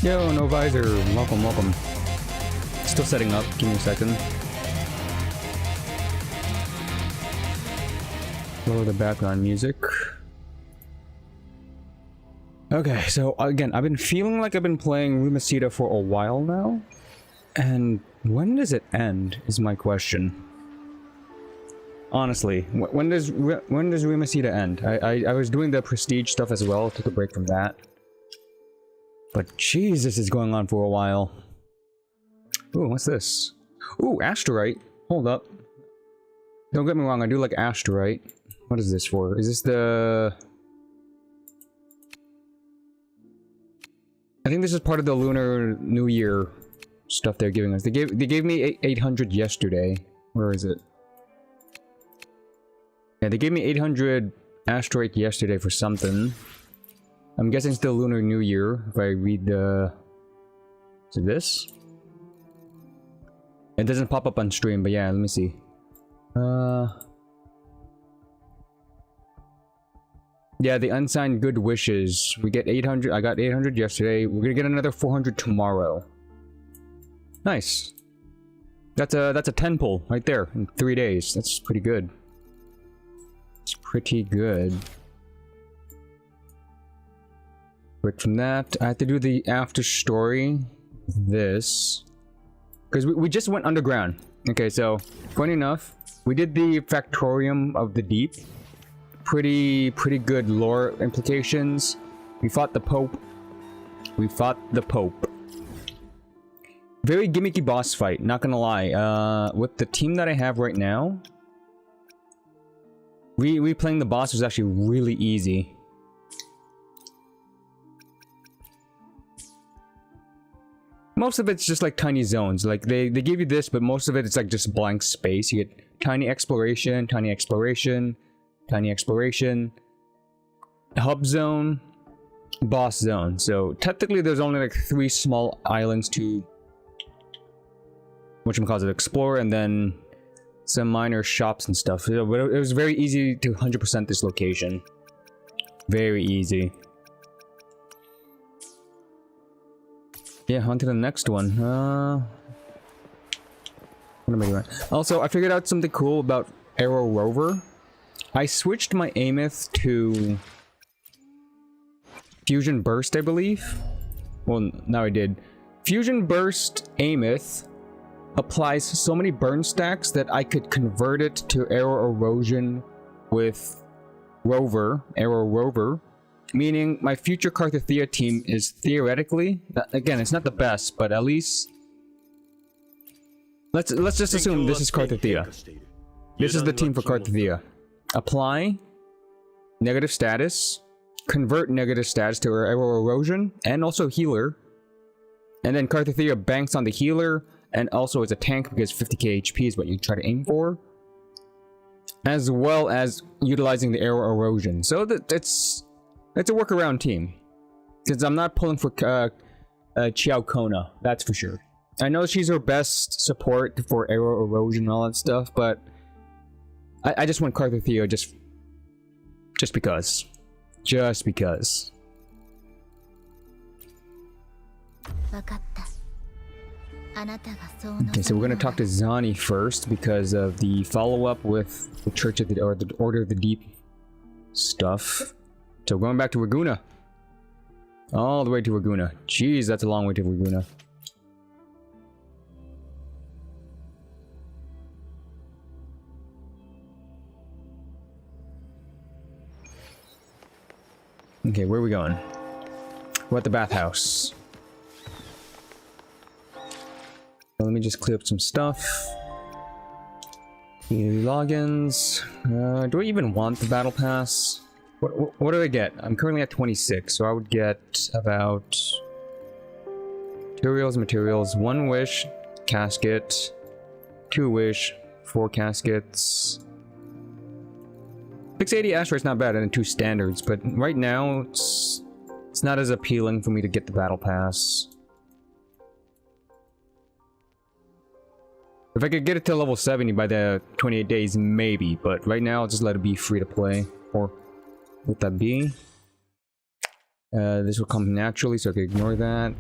Yo, no visor. Welcome, welcome. Still setting up. Give me a second. Lower the background music. Okay, so again, I've been feeling like I've been playing Rinascita for a while now. And when does it end, is my question. Honestly, when does Rinascita end? I was doing the prestige stuff as well, took a break from that. But jeez, this is going on for a while. Ooh, what's this? Ooh, Asterite. Hold up. Don't get me wrong, I do like Asterite. What is this for? Is this the... I think this is part of the Lunar New Year stuff they're giving us. They gave me 800 yesterday. Where is it? Yeah, they gave me 800 Asterite yesterday for something. I'm guessing it's the Lunar New Year, if I read the... Is it this? It doesn't pop up on stream, but yeah, let me see. Yeah, the unsigned good wishes. We get 800, I got 800 yesterday. We're gonna get another 400 tomorrow. Nice. That's a 10 pull right there in 3 days. That's pretty good. It's pretty good. But from that, I have to do the after story. This. Because we just went underground. Okay, so, funny enough, we did the Factorium of the Deep. Pretty good lore implications. We fought the Pope. Very gimmicky boss fight, not gonna lie. With the team that I have right now, replaying the boss was actually really easy. Most of it's just like tiny zones. Like they give you this, but most of it it's like just blank space. You get tiny exploration, tiny exploration, tiny exploration, hub zone, boss zone. So technically there's only like 3 small islands to whatchamacallit explore, and then some minor shops and stuff. But it was very easy to 100% this location. Very easy. Yeah, on to the next one. What am I doing? Also, I figured out something cool about Arrow Rover. I switched my Ameth to Fusion Burst, I believe. Well, now I did. Fusion Burst Ameth applies so many burn stacks that I could convert it to Arrow Erosion with Rover, Arrow Rover. Meaning, my future Cartethyia team is theoretically, again, it's not the best, but at least let's just assume this is Cartethyia. This is the team for Cartethyia. Apply negative status, convert negative status to Arrow Erosion, and also healer. And then Cartethyia banks on the healer, and also is a tank because 50k HP is what you try to aim for, as well as utilizing the Arrow Erosion. So it's a workaround team, since I'm not pulling for Chiao Kona, that's for sure. I know she's our best support for arrow erosion and all that stuff, but I just want Cartethyia just because. Just because. Okay, so we're gonna talk to Zani first because of the follow-up with the Church of the Order of the Deep stuff. So going back to Raguna. All the way to Raguna. Jeez, that's a long way to Raguna. Okay, where are we going? We're at the bathhouse. Let me just clear up some stuff. Logins. Do I even want the battle pass? What do I get? I'm currently at 26, so I would get about materials, 1 wish, casket, 2 wish, 4 caskets. 680 asteroid's not bad, and 2 standards, but right now it's not as appealing for me to get the battle pass. If I could get it to level 70 by the 28 days, maybe, but right now I'll just let it be free to play. Or let that be. This will come naturally, so I can ignore that.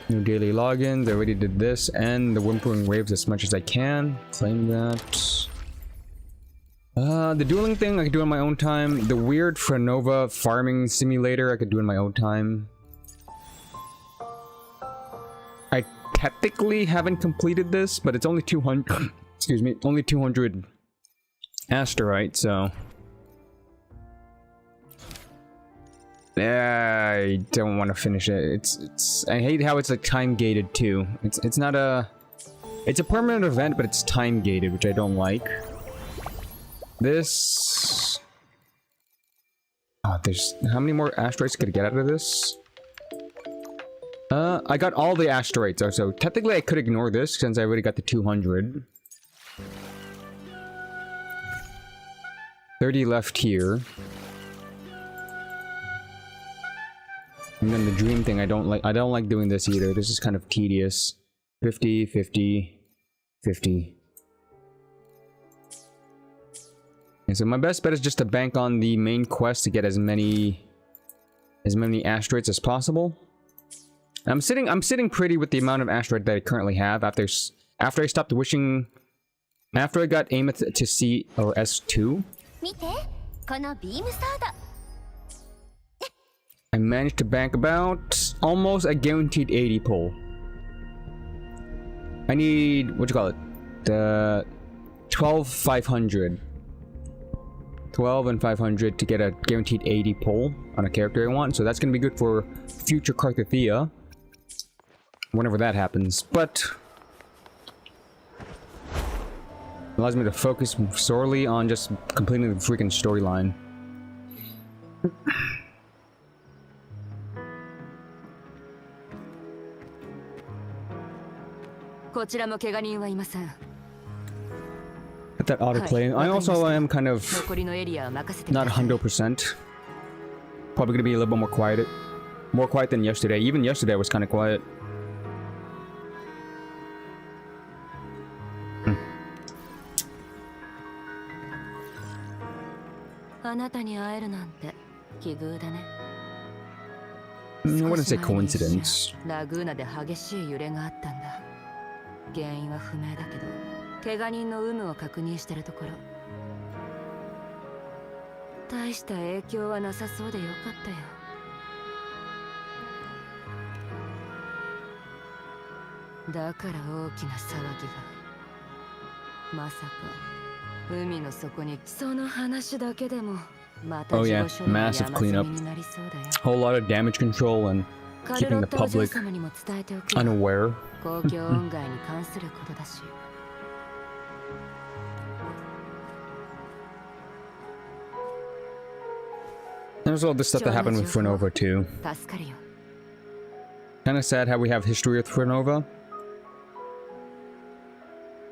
New daily logins, I already did this, and the Whimpering Waves as much as I can. Claim that. The dueling thing I could do in my own time. The weird Frenova farming simulator I could do in my own time. I technically haven't completed this, but it's only 200 excuse me, only 200 Asterite, so I don't want to finish it. I hate how it's like time gated too. It's not a permanent event, but it's time gated, which I don't like. This there's how many more asteroids could I get out of this? I got all the asteroids, so technically I could ignore this since I already got the 200. 30 left here. And then the dream thing I don't like doing this either. This is kind of tedious. 50, 50, 50. And so my best bet is just to bank on the main quest to get as many asteroids as possible. I'm sitting pretty with the amount of asteroid that I currently have after I stopped wishing, after I got Amethyst to C or S2. I managed to bank about almost a guaranteed 80 pull. I need, what you call it? The 12,500. 12 and 500 to get a guaranteed 80 pull on a character I want, so that's gonna be good for future Cartethyia. Whenever that happens, but allows me to focus sorely on just completing the freaking storyline. At that autoplay, I also am kind of not 100%. Probably gonna be a little bit more quiet than yesterday. Even yesterday was kind of quiet. I wouldn't say coincidence. Oh yeah, massive cleanup. Whole lot of damage control and keeping the public unaware. There's all this stuff that happened with Frenova too. Kinda sad how we have history with Frenova.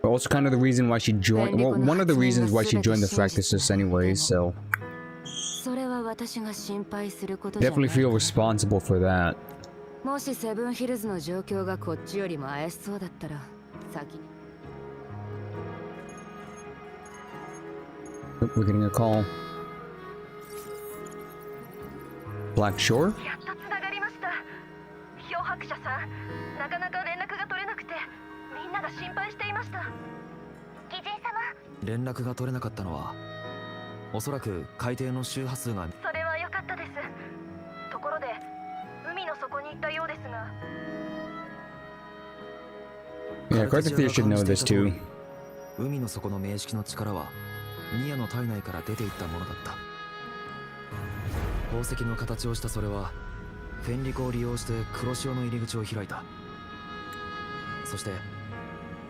But also kind of the reason why she joined, well, one of the reasons why she joined the Fractuses anyways, so definitely feel responsible for that. もしセブンヒルズの状況がこっちよりも怪しそうだったら先に。 We're getting a call. Black Shore? やっとつながりました。漂白者さん、なかなか連絡が取れなくて、みんなが心配していました。義人様、連絡が取れなかったのはおそらく海底の周波数が。それは良かったです。ところで海の底に行ったようですが。 Yeah, Cartethyia should know this too. 海の底の明式の力はニアの体内から出ていったものだった。宝石の形をしたそれはフェンリコを利用して黒潮の入り口を開いた。そして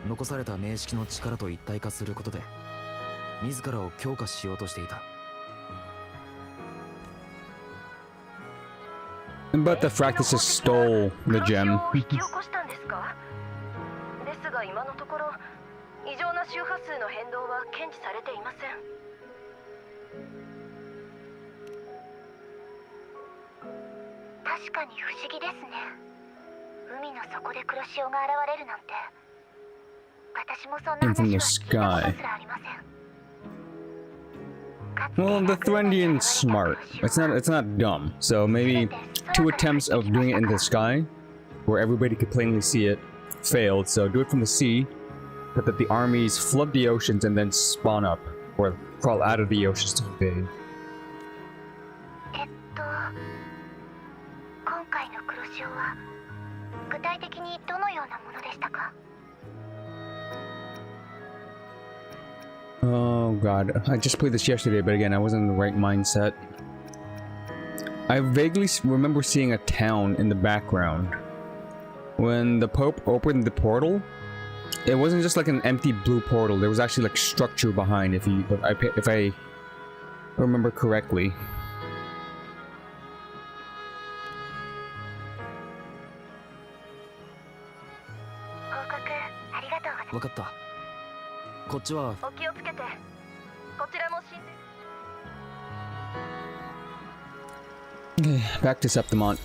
残された明式の力と一体化することで自らを強化しようとしていた。 But the Fractuses stole the gem. 引き起こしたんですか？ですが今のところ異常な周波数の変動は検知されていません。確かに不思議ですね。海の底で黒潮が現れるなんて。私もそんな話は聞いたことすらありません。 Well, the Threndian's smart. It's not dumb. So maybe 2 attempts of doing it in the sky, where everybody could plainly see it, failed. So do it from the sea, but that the armies flood the oceans and then spawn up, or crawl out of the oceans to invade. 今回の黒潮は具体的にどのようなものでしたか？ Oh god, I just played this yesterday, but again, I wasn't in the right mindset. I vaguely remember seeing a town in the background. When the Pope opened the portal, it wasn't just like an empty blue portal, there was actually like structure behind, if I remember correctly. わかった。こっちはお気をつけて。こちらも死んで。 Okay, back to Septimont.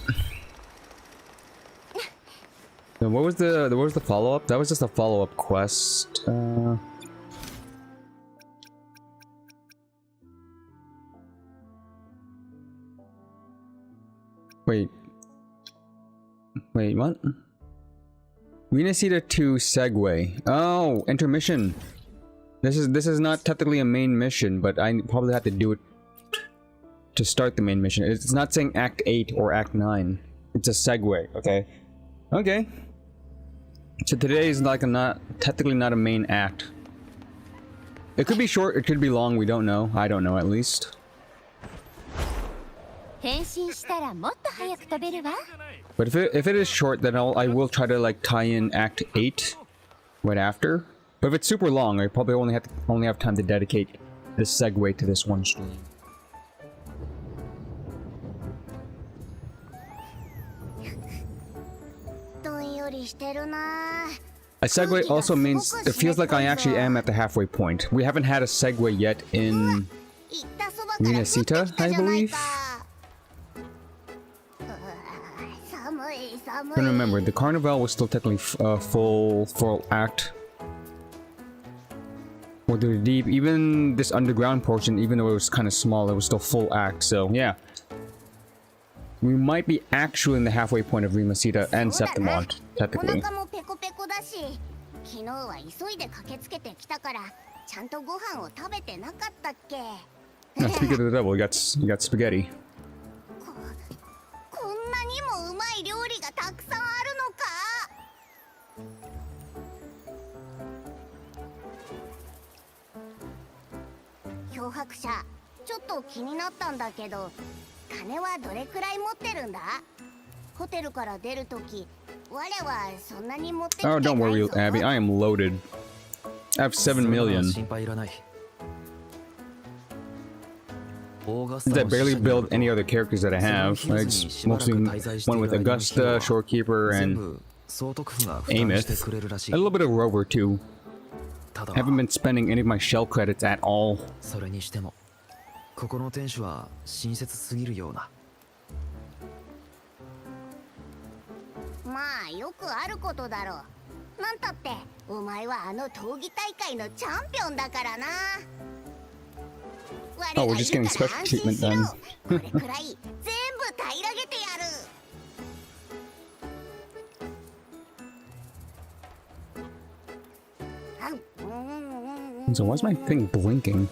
So what was the follow-up? That was just a follow-up quest. Wait, what? Rinascita to Segway. Oh, intermission. This is not technically a main mission, but I probably have to do it to start the main mission. It's not saying Act 8 or Act 9. It's a segue. Okay. Okay. So today is like technically not a main act. It could be short, it could be long, we don't know. I don't know at least. But if it is short, then I will try to like tie in Act 8 right after. But if it's super long, I probably only have time to dedicate this segue to this one stream. A segue also means it feels like I actually am at the halfway point. We haven't had a segue yet in Rinascita, I believe. But remember, the Carnival was still technically full act. Or the deep, even this underground portion, even though it was kind of small, it was still full act. So yeah, we might be actually in the halfway point of Rinascita and Septimont, technically. Now, speaking of the devil, you got spaghetti. Oh, don't worry, Abby. I am loaded. I have 7 million. I barely build any other characters that I have. I just mostly went with Augusta, Shorekeeper, and Amith. A little bit of Rover too. Haven't been spending any of my shell credits at all. まあよくあることだろう。なんたってお前はあの闘技大会のチャンピオンだからな。 Oh, we're just getting special treatment then. これくらい全部平らげてやる。 So why is my thing blinking?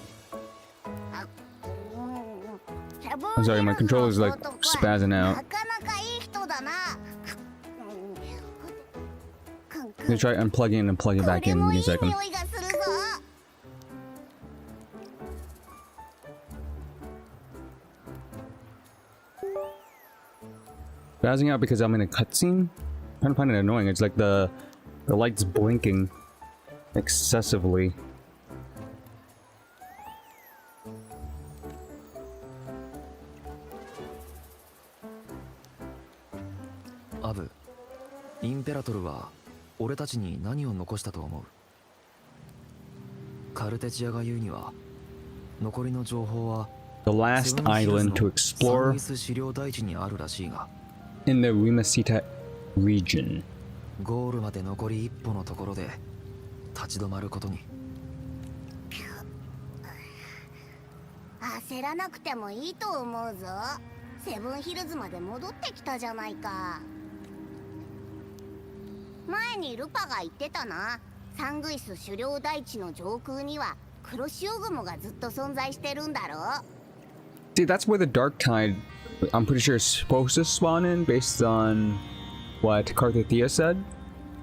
I'm sorry, my controller's like spazzing out. なかなかいい人だな。 I'm gonna try unplugging and plugging back in a second. これもいい匂いがするぞ。 Spazzing out because I'm in a cutscene? I kind of find it annoying. It's like the light's blinking excessively. アブ、インペラトルは俺たちに何を残したと思う？カルテチアが言うには、残りの情報は The last island to サン explore ギス資料台地にあるらしいが、 in the Rinascita region. ゴールまで残り一歩のところで立ち止まることに。焦らなくてもいいと思うぞ。セブンヒルズまで戻ってきたじゃないか。前にルパが言ってたな。サングイス狩猟台地の上空には黒潮雲がずっと存在してるんだろ。 See, that's where the dark tide, I'm pretty sure, is supposed to spawn in based on what Cartethyia said.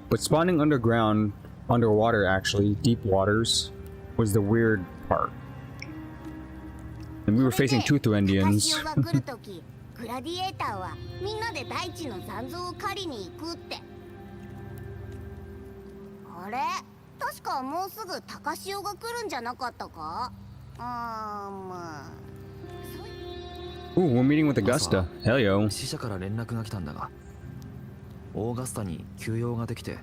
But spawning underground, underwater actually, deep waters, was the weird part. And we were facing Toother 高 Indians. 潮が来るとき、グラディエーターはみんなで大地の残像を狩りに行くって。あれ、確かもうすぐ高潮が来るんじゃなかったか？まあ。 Ooh, we're meeting with Augusta. Hell yo. 死者から連絡が来たんだが、オーガスタに休養ができて、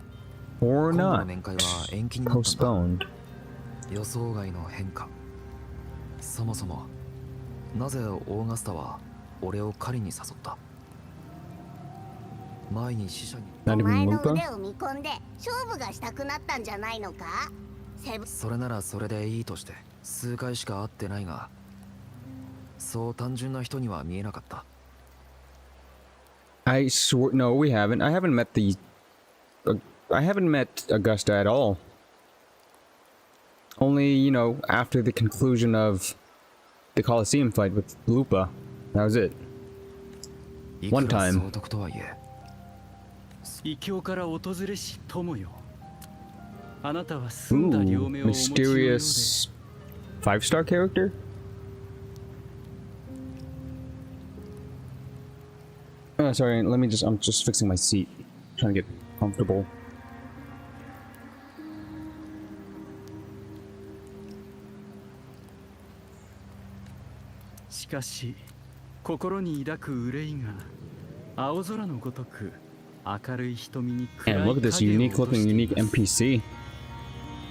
Or 今度の not. 面会は延期になったんだ。 Postponed. 予想外の変化。そもそもなぜオーガスタは俺を狩りに誘った？前に死者に。 Not お前 even の Lupa? 腕を見込んで勝負がしたくなったんじゃないのか？セブン。それならそれでいいとして、数回しか会ってないが、そう単純な人には見えなかった。 I swear, no, we haven't. I haven't met the. I haven't met Augusta at all. Only, you know, after the conclusion of the Colosseum fight with Lupa. That was it. いく One ら time. 総督とはいえ、異教から訪れし友よ。あなたは澄んだ Ooh, 両目をお持ちのようで、 mysterious 5-star character? Oh, sorry, let me just. I'm just fixing my seat. Trying to get comfortable. しかし心に抱く憂いが青空のごとく明るい瞳に暗い And look at this 影を unique 落と looking してい unique ます NPC.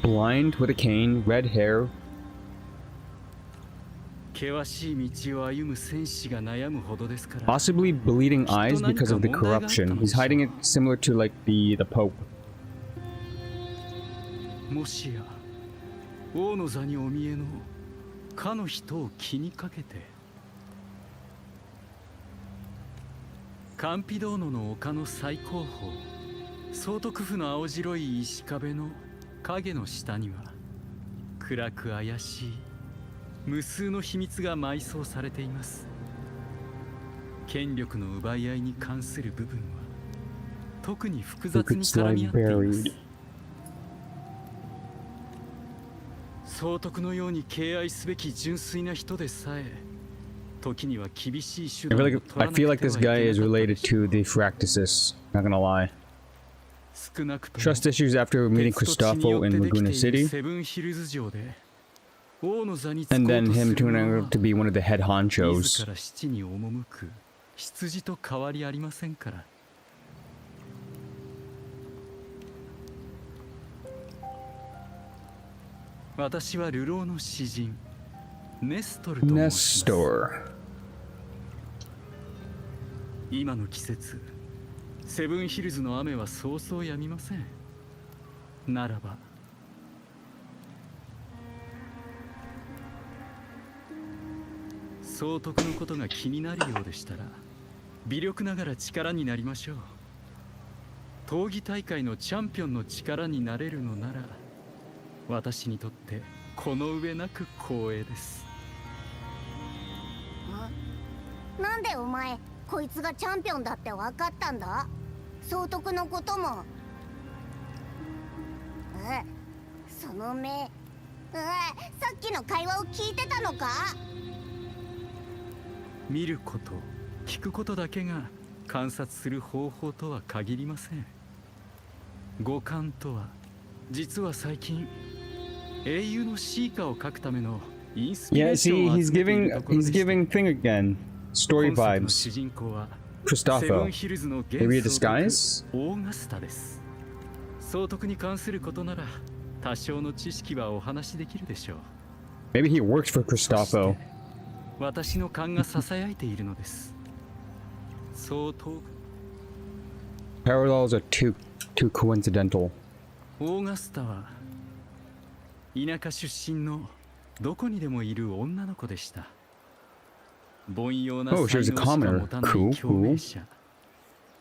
Blind with a cane, red hair. 険しい道を歩む戦士が悩むほどですから。 Possibly bleeding eyes because of the corruption. He's hiding it similar to like the Pope. もしや王の座にお見えのかの人を気にかけて、カンピドーノの丘の最高峰、総督府の青白い石壁の影の下には暗く怪しい無数の秘密が埋葬されています。権力の奪い合いに関する部分は特に複雑に絡み合っています。総督のように敬愛すべき純粋な人でさえ、時には厳しい手 I 段 feel を like 取ら I なくて feel は like い this けな guy かった is で related しょう。 to the Fractuses. Not gonna lie. 少なくとも Trust issues after meeting 鉄と血によ Cristofo って in できてい Laguna る City, セブンヒルズ城で王の座に就 and こう then とす him る turning 者 out は to be one of the head 自 honchos. ら七に赴く羊と変わりありませんから。私は流浪の詩人ネストルと申します。 Nestor. 今の季節、セブンヒルズの雨はそうそう止みません。ならば総督のことが気になるようでしたら、微力ながら力になりましょう。闘技大会のチャンピオンの力になれるのなら、私にとってこの上なく光栄です。なんでお前こいつがチャンピオンだって分かったんだ？総督のことも。その目、さっきの会話を聞いてたのか？見ること、聞くことだけが観察する方法とは限りません。五感とは実は最近英雄のシーカを描くためのインスピレ Yeah, ーショ see, ンを集めているところで he's した。 giving thing again. Story 今作の主 vibes. 人公は Christopho. セブンヒルズの Maybe a 元総督 disguise? オーガスタです。総督に関することなら多少の知識はお話しできるでしょう。 Maybe he works for そして Christopho. 私の勘がささやいているのです。そう遠く Parallels are too coincidental. オーガスタは田舎出身のどこにでもいる女の子でした。凡庸な才 Oh, 能 she was a しか commoner. 持たない Cool, 共鳴 cool. 者、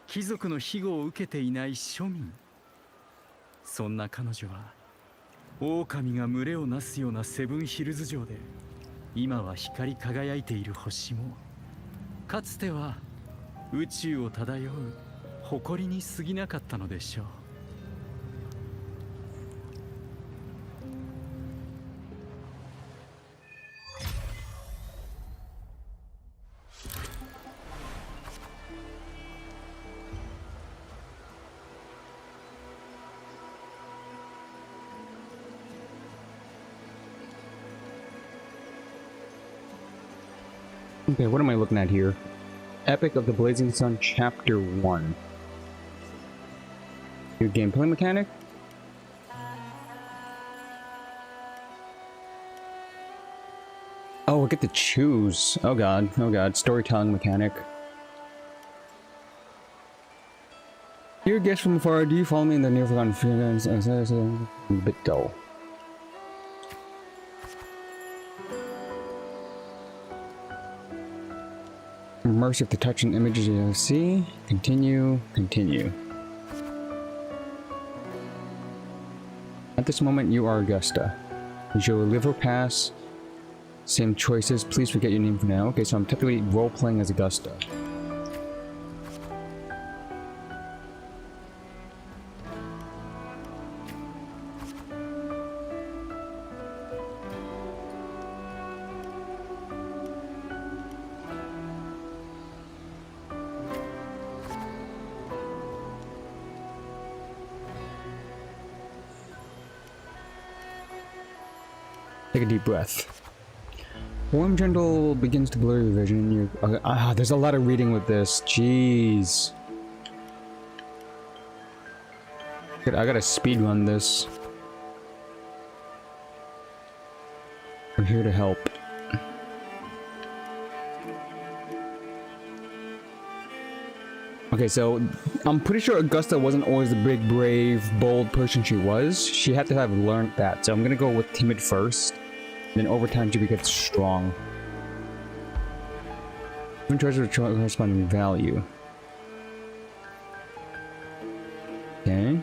貴族の庇護を受けていない庶民。そんな彼女は狼が群れをなすようなセブンヒルズ城で、今は光り輝いている星もかつては宇宙を漂う誇りに過ぎなかったのでしょう。Okay, what am I looking at here? Epic of the Blazing Sun, Chapter 1. New gameplay mechanic? Oh, I get to choose. Oh god, storytelling mechanic. Dear guest from afar, do you follow me in the near forgotten feelings? A bit dull. Immersive to touch and images you see. Continue. At this moment, you are Augusta. You shall live or pass. Same choices. Please forget your name for now. Okay, so I'm technically role-playing as Augusta. Take a deep breath. Warm gentle begins to blur your vision. There's a lot of reading with this. Jeez. I gotta speed run this. We're here to help. Okay, so I'm pretty sure Augusta wasn't always the big, brave, bold person she was. She had to have learned that. So I'm gonna go with timid first. Then over time she gets strong. Even treasure with corresponding value. Okay.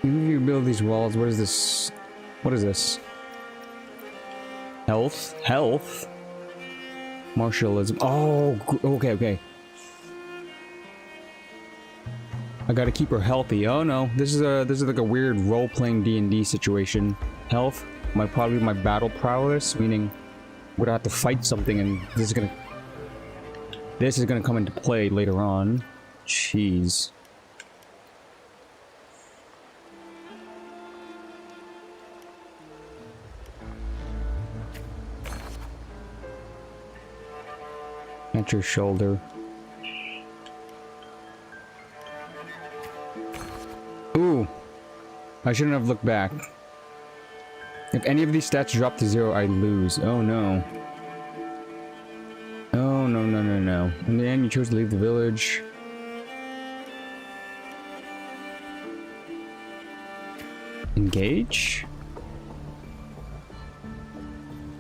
You build these walls. What is this? What is this? Health? Health? Martialism. Oh, okay. I gotta keep her healthy. Oh no, this is like a weird role-playing D&D situation. Health might probably be my battle prowess, meaning I'm gonna have to fight something, and this is gonna come into play later on. Jeez. At your shoulder. I shouldn't have looked back. If any of these stats drop to 0, I lose. Oh no. Oh no, no, no, no. In the end, you chose to leave the village. Engage?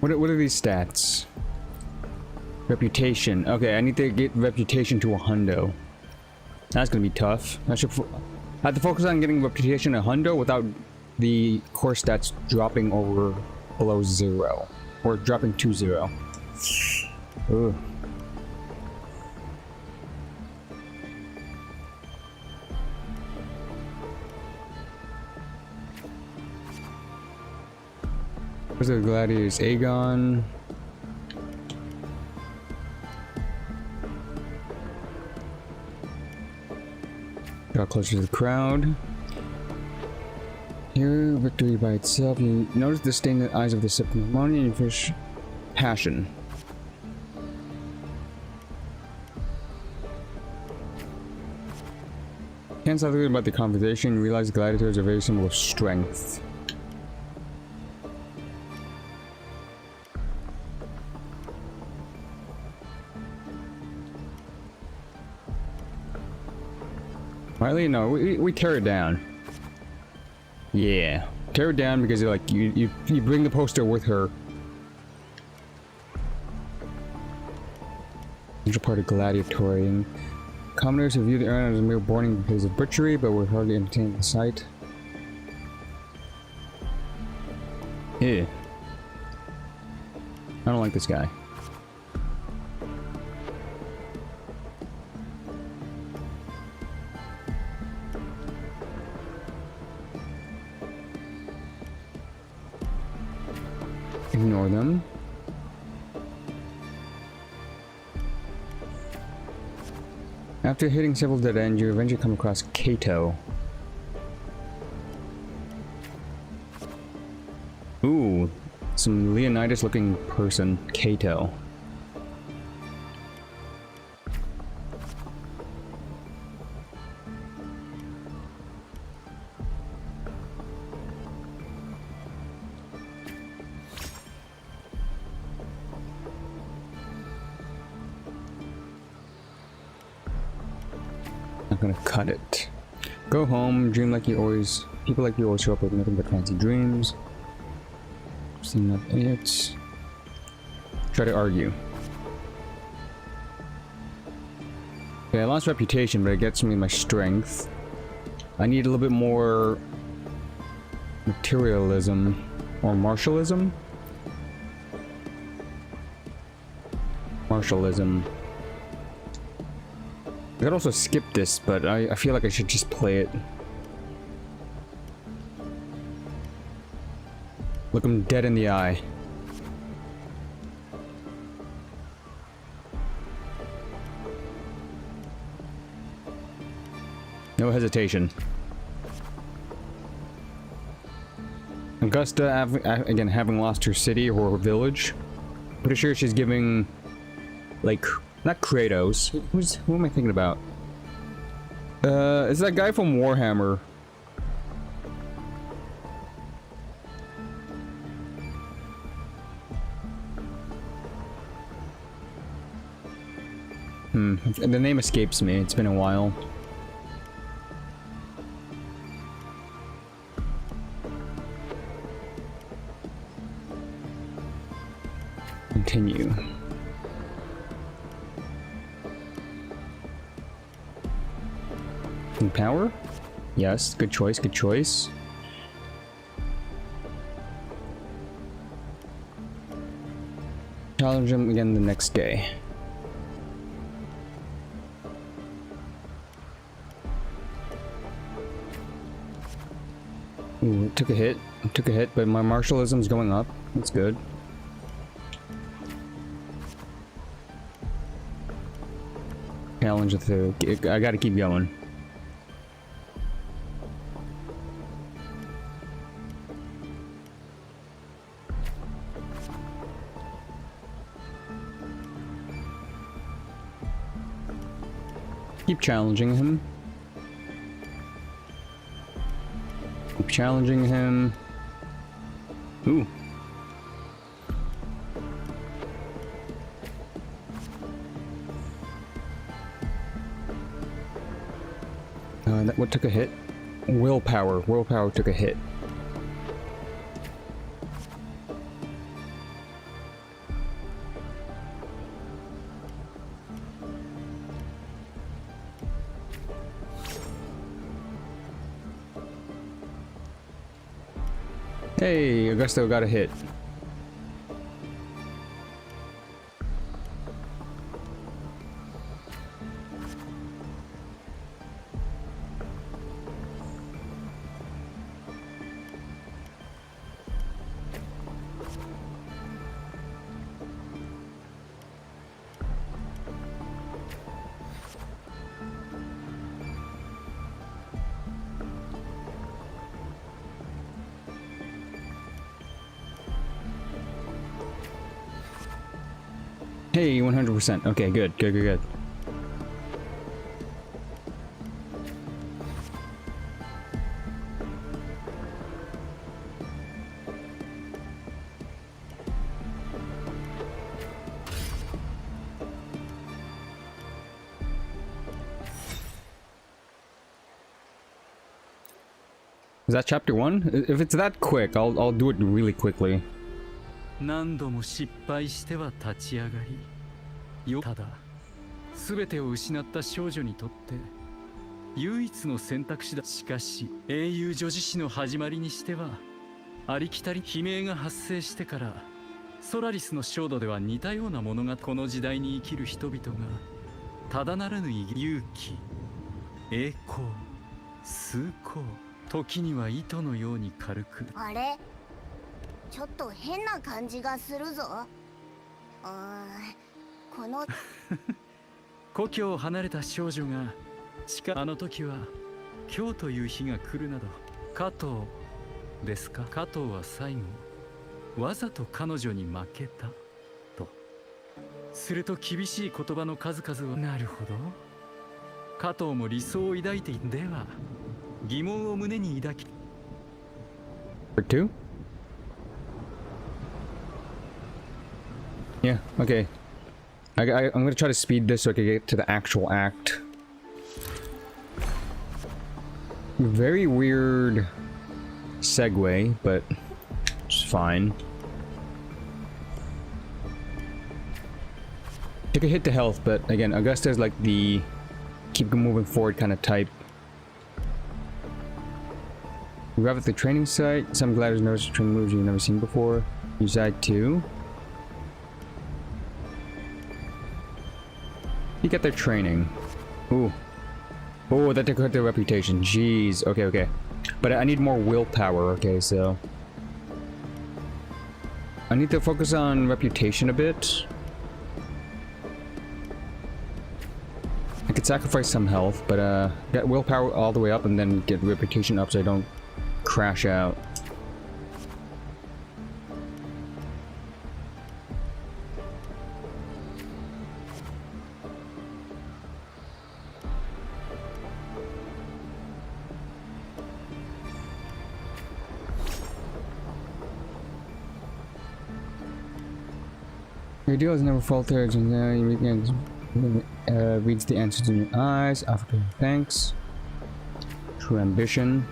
What are these stats? Reputation. Okay, I need to get reputation to a hundo. That's gonna be tough. I have to focus on getting reputation a hundo without the core stats dropping over below 0. Or dropping to 0. Ugh. Where's the gladiators? Aegon. Draw closer to the crowd. Here, victory by itself. You notice the stain in the eyes of the ceremony and you fish passion. Can't stop thinking about the conversation. You realize the gladiators are very symbol of strength. Riley, no, we tear it down. Yeah, tear it down because you're like you bring the poster with her. Major part of gladiatory. Commoners who view the urn as a mere boarding because of butchery, but were hardly entertained the sight. Yeah. I don't like this guy. Ignore them. After hitting several dead ends, you eventually come across Cato. Ooh, some Leonidas looking person, Cato. Not gonna cut it. Go home, dream like you always. People like you always show up with nothing but fancy dreams. Seem like idiots. Try to argue. Okay, I lost reputation, but it gets me my strength. I need a little bit more materialism or martialism. Martialism. I could also skip this, but I feel like I should just play it. Look him dead in the eye. No hesitation. Augusta, again, having lost her city or her village. Pretty sure she's giving, like, not Kratos. Who am I thinking about? It's that guy from Warhammer. The name escapes me. It's been a while. Continue. Power? Yes, good choice, good choice. Challenge him again the next day. Ooh, it took a hit. It took a hit, but my martialism's going up. That's good. Challenge with the... I gotta keep going. Keep challenging him. Keep challenging him. Ooh. What took a hit? Willpower. Willpower took a hit. Hey, Augusto got a hit. Hey, 100%. Okay, good. Is that chapter 1? If it's that quick, I'll do it really quickly. 何度も失敗しては立ち上がり、ただ全てを失った少女にとって唯一の選択肢だ。しかし英雄女子誌の始まりにしてはありきたり悲鳴が発生してからソラリスの焦土では似たようなものがこの時代に生きる人々がただならぬ勇気、栄光、崇高、時には糸のように軽く。あれちょっと変な感じがするぞ。この故郷を離れた少女があの時は今日という日が来るなど。加藤ですか。加藤は最後わざと彼女に負けたとすると厳しい言葉の数々を。なるほど、加藤も理想を抱いていでは疑問を胸に抱き。2? Yeah, okay. I'm gonna try to speed this so I can get to the actual act. Very weird segue, but it's fine. Took a hit to health, but again, Augusta is like the keep moving forward kind of type. You arrive at the training site. Some gliders notice training moves you've never seen before. Use side 2. You get their training. Ooh. Oh, that took hurt their reputation. Jeez. Okay. But I need more willpower. Okay, so I need to focus on reputation a bit. I could sacrifice some health, but get willpower all the way up and then get reputation up so I don't crash out. Your deal has never faltered, and now you reads the answers in your eyes. African thanks. True ambition.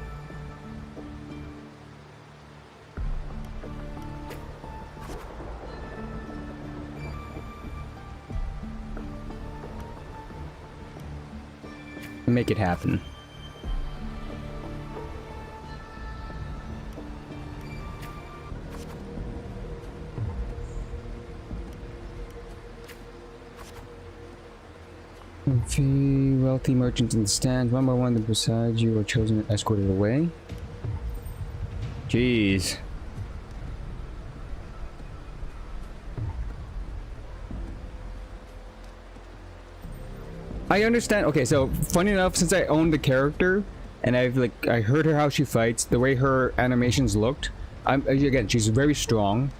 Make it happen. Wealthy merchants in the stands. One by one, beside you are chosen and escorted away. Jeez. I understand. Okay, so funny enough, since I own the character and I heard her how she fights, the way her animations looked. Again, she's very strong.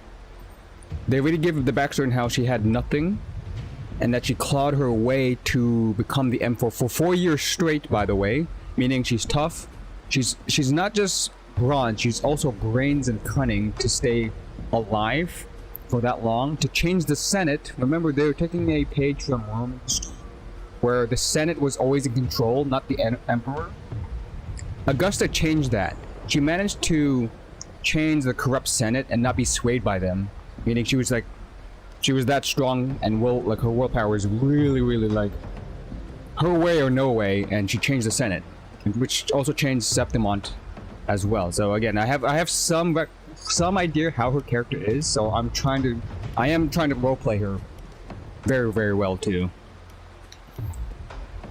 They really give the backstory on how she had nothing. And that she clawed her way to become the M4 for 4 years straight, by the way. Meaning she's tough. She's not just bronze, she's also brains and cunning to stay alive for that long. To change the Senate, remember they were taking a page from Romans, where the Senate was always in control, not the Emperor. Augusta changed that. She managed to change the corrupt Senate and not be swayed by them. Meaning she was that strong, and her willpower is really, really like her way or no way, and she changed the Senate, which also changed Septimont as well. So again, I have some idea how her character is, so I am trying to roleplay her very, very well too.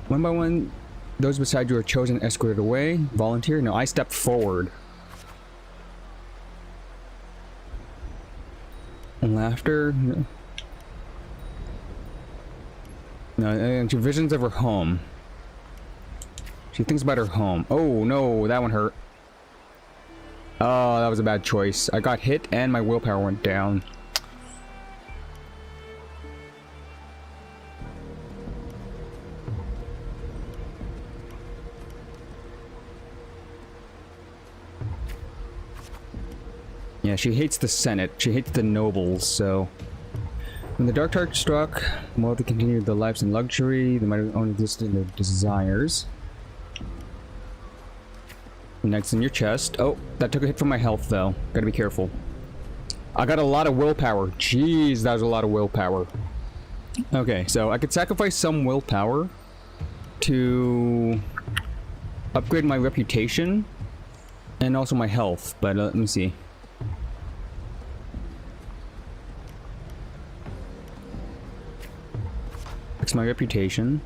One by one, those beside you are chosen, escorted away. Volunteer? No, I step forward. Laughter? No, visions of her home. She thinks about her home. Oh no, that one hurt. Oh, that was a bad choice. I got hit and my willpower went down. Yeah, she hates the Senate. She hates the nobles, so... When the Dark Tide struck, while they continued their lives in luxury, they might have only existed in their desires. Next in your chest. Oh, that took a hit from my health, though. Gotta be careful. I got a lot of willpower. Jeez, that was a lot of willpower. Okay, so I could sacrifice some willpower to upgrade my reputation and also my health, but let me see. Fix my reputation.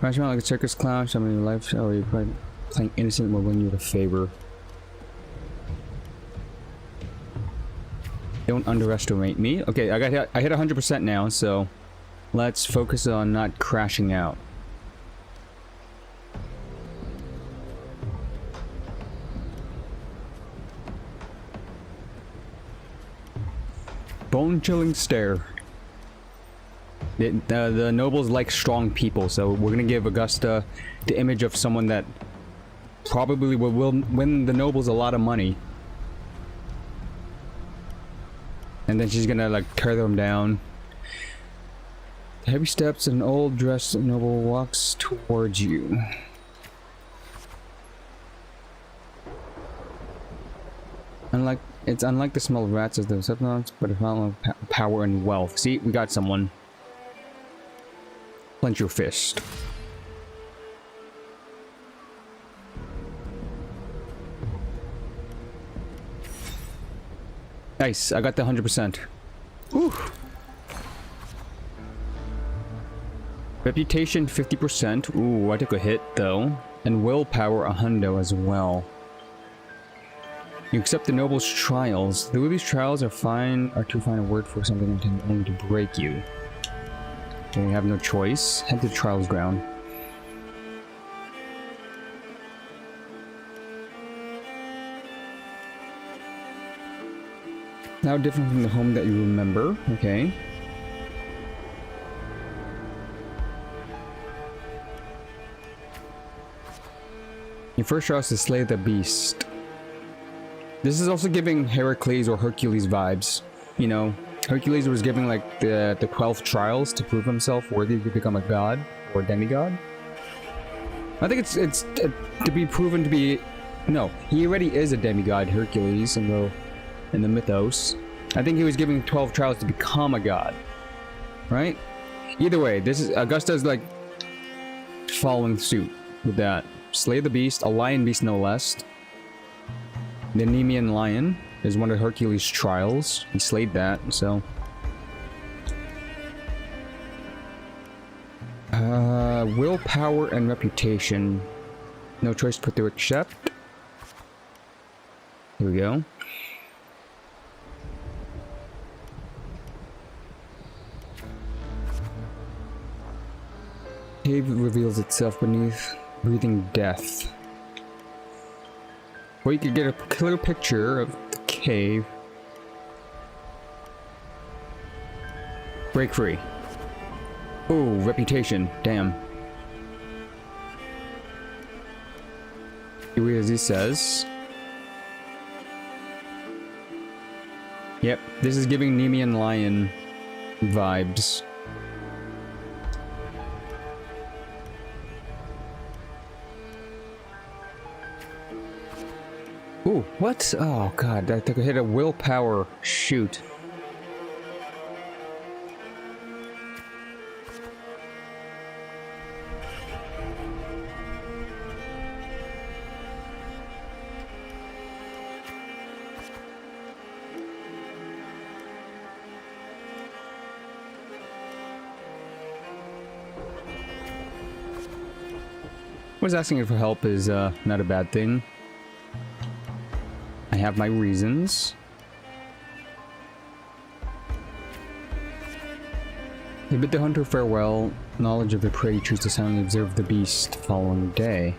Rush around like a circus clown, show me your life. Oh, you're probably playing innocent will win you a favor. Don't underestimate me. Okay, I hit 100% now, so let's focus on not crashing out. Bone-chilling stare. The nobles like strong people, so we're gonna give Augusta the image of someone that probably will win the nobles a lot of money. And then she's gonna like tear them down. Heavy steps, an old dressed noble walks towards you. It's unlike the smell of rats as the substance, but a fountain of power and wealth. See, we got someone. Clench your fist. Nice, I got the 100%. Whew. Reputation 50%. Ooh, I took a hit though. And willpower a hundo as well. You accept the noble's trials. Though these trials are too fine a word for something intended only to break you. Okay, we have no choice. Head to the trials ground. Now different from the home that you remember. Okay. Your first trial is to slay the beast. This is also giving Heracles or Hercules vibes. You know, Hercules was giving like the 12 trials to prove himself worthy to become a god or demigod. I think it's to be proven to be... No, he already is a demigod, Hercules, in the mythos. I think he was giving 12 trials to become a god. Right? Either way, this is... Augusta's like following suit with that. Slay the beast, a lion beast no less. The Nemean lion is one of Hercules' trials. He slayed that, so... willpower and reputation. No choice but to accept. Here we go. Cave reveals itself beneath breathing death. Well, you could get a clear picture of the cave. Break free. Oh, reputation. Damn. As he says, Yep, this is giving Nemean Lion vibes. Ooh, what? Oh god, I took a hit of willpower. Shoot. Was asking for help is not a bad thing. I have my reasons. They bid the hunter farewell. Knowledge of the prey, choose to silently observe the beast following day.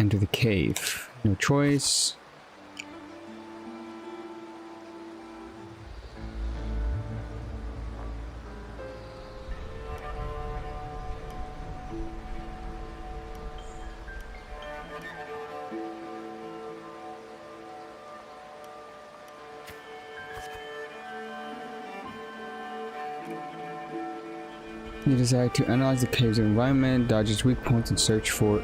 Enter the cave. No choice. You desire to analyze the cave's environment, dodge its weak points, and search for...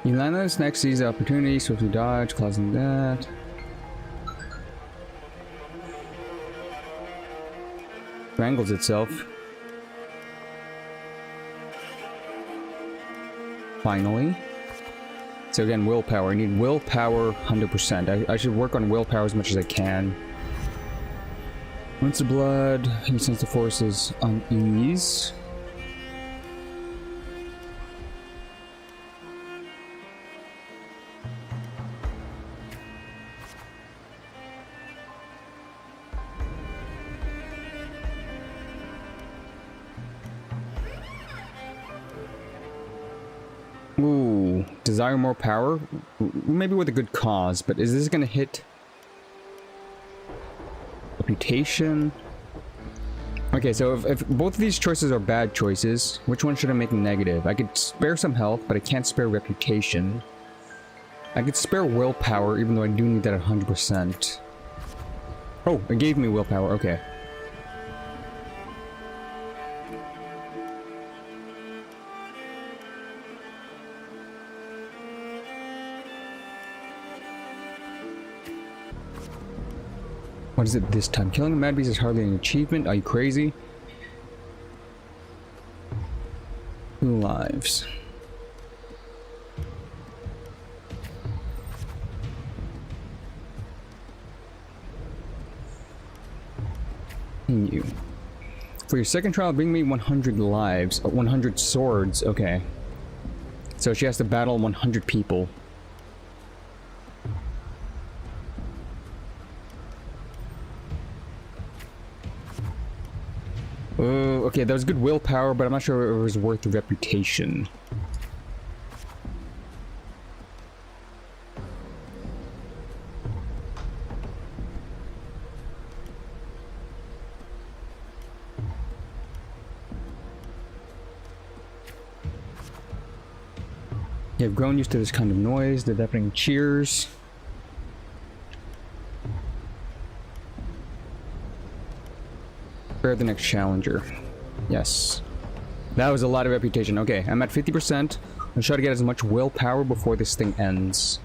You land on this next, seize the opportunity, swiftly dodge, causing that. Wrangles itself. Finally. So again, willpower. I need willpower 100%. I should work on willpower as much as I can. Rinse the blood. He sense the forces unease. Ooh, desire more power? Maybe with a good cause, but is this gonna hit reputation? Okay, so if both of these choices are bad choices, which one should I make negative? I could spare some health, but I can't spare reputation. I could spare willpower, even though I do need that at 100%. Oh, it gave me willpower, okay. What is it this time? Killing a mad beast is hardly an achievement. Are you crazy? 2 lives. Continue. For your second trial, bring me 100 lives. 100 swords. Okay. So she has to battle 100 people. Okay, that was good willpower, but I'm not sure it was worth the reputation. Yeah, I've grown used to this kind of noise, the deafening cheers. Prepare the next challenger. Yes. That was a lot of reputation. Okay, I'm at 50%. I'll try to get as much willpower before this thing ends.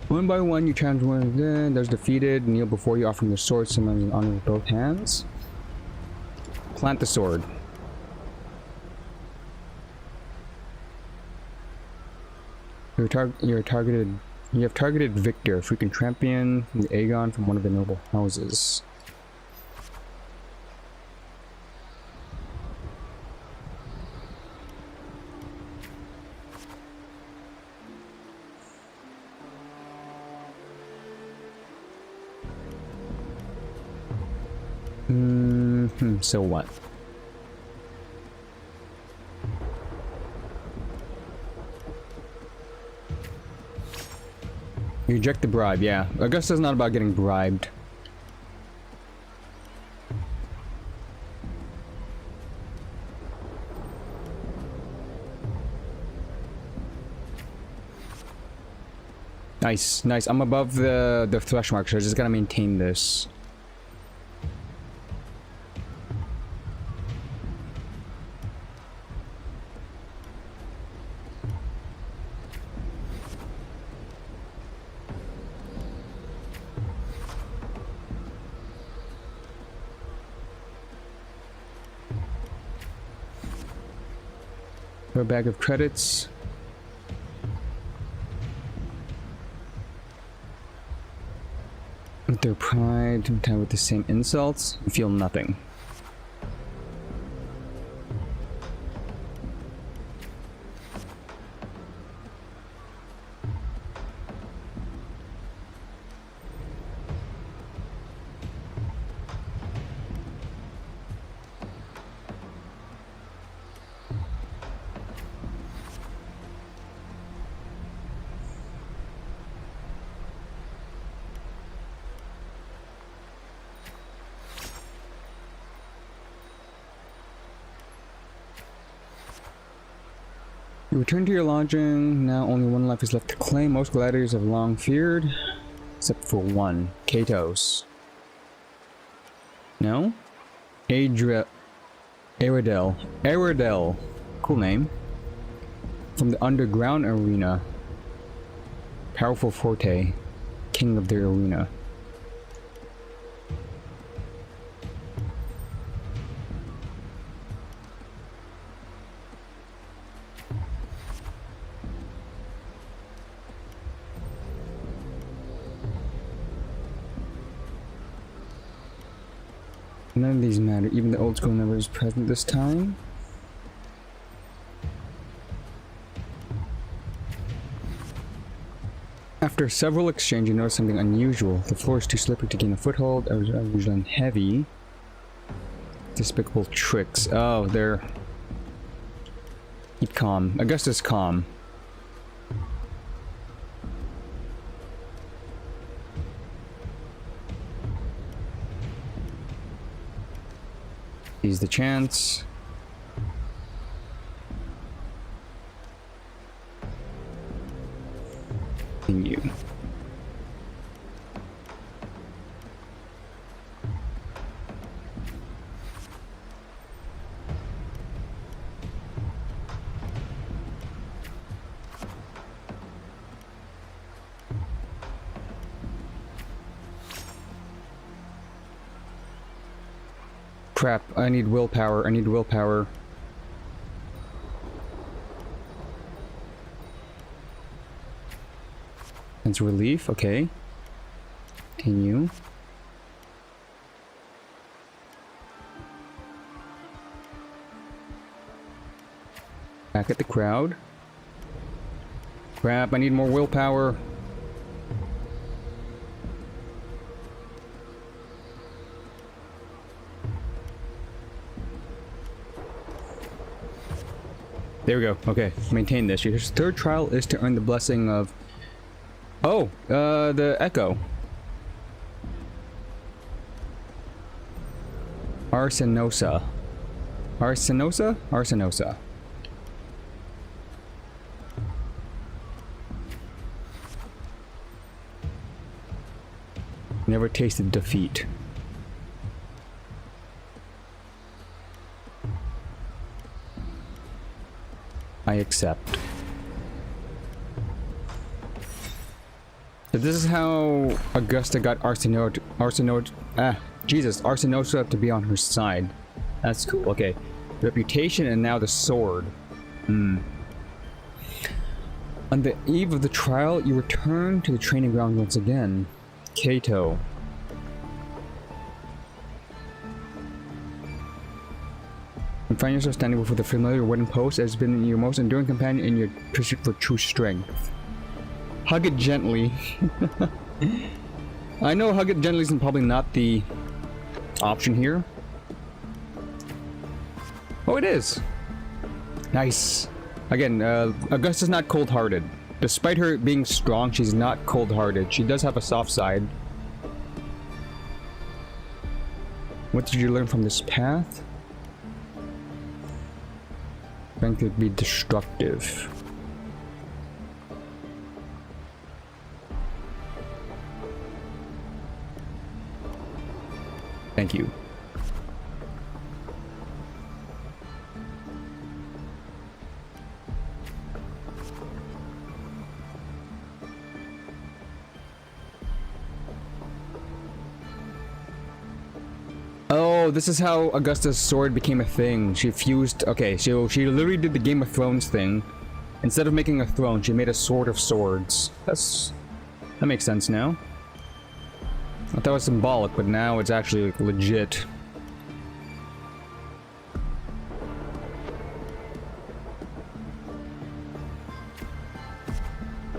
One by one, you challenge one of them. Those defeated. Kneel before you, offering your sword, summon in honor with both hands. Plant the sword. You have targeted Victor, freaking champion, the Aegon from one of the noble houses. So what? Reject the bribe, yeah. Augusta's not about getting bribed. Nice, nice. I'm above the thresh mark, so I just gotta maintain this. A bag of credits. With their pride, with the same insults, feel nothing. You return to your lodging. Now only one life is left to claim. Most gladiators have long feared, except for one. Katos. No? Aridel. Aridel. Cool name. From the underground arena. Powerful Forte. King of the arena. None of these matter. Even the old school number is present this time. After several exchanges, you notice something unusual. The floor is too slippery to gain a foothold. Unusual and heavy. Despicable tricks. Oh, they're... Keep calm. Augustus calm. Seize the chance. Continue. Crap, I need willpower, I need willpower. Sense relief, okay. Continue. Back at the crowd. Crap, I need more willpower. There we go. Okay, maintain this. Your third trial is to earn the blessing of... Oh, the Echo. Arsenosa. Arsenosa? Arsenosa. Never tasted defeat. I accept. So this is how Augusta got Arsenosa to be on her side. That's cool. Okay. Reputation and now the sword. On the eve of the trial, you return to the training ground once again. Kato. You find yourself standing before the familiar wooden post that has been your most enduring companion in your pursuit for true strength. Hug it gently. I know hug it gently is probably not the option here. Oh, it is. Nice. Again, Augusta's not cold-hearted. Despite her being strong, she's not cold-hearted. She does have a soft side. What did you learn from this path? Strength could be destructive. Thank you. Oh, this is how Augusta's sword became a thing. She fused... Okay, so she literally did the Game of Thrones thing. Instead of making a throne, she made a sword of swords. That makes sense now. I thought it was symbolic, but now it's actually like, legit.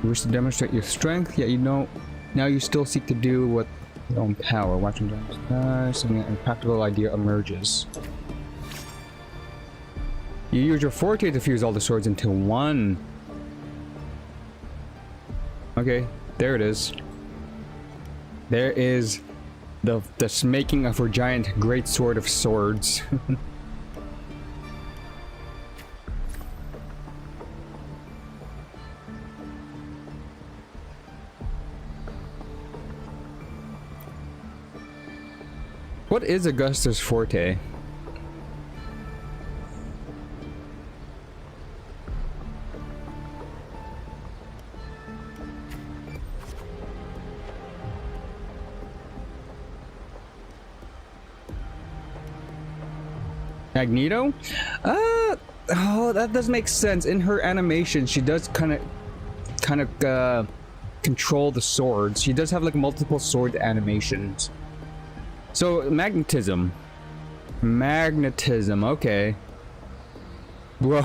You wish to demonstrate your strength, yet you know... Now you still seek to do what... your own power. Watching down something an impractical idea emerges. You use your forte to fuse all the swords into one. Okay, there it is. There is the making of her giant great sword of swords. What is Augusta's forte? Magneto? Oh, that does make sense. In her animation, she does kind of control the swords. She does have like multiple sword animations. So magnetism, okay. Bro,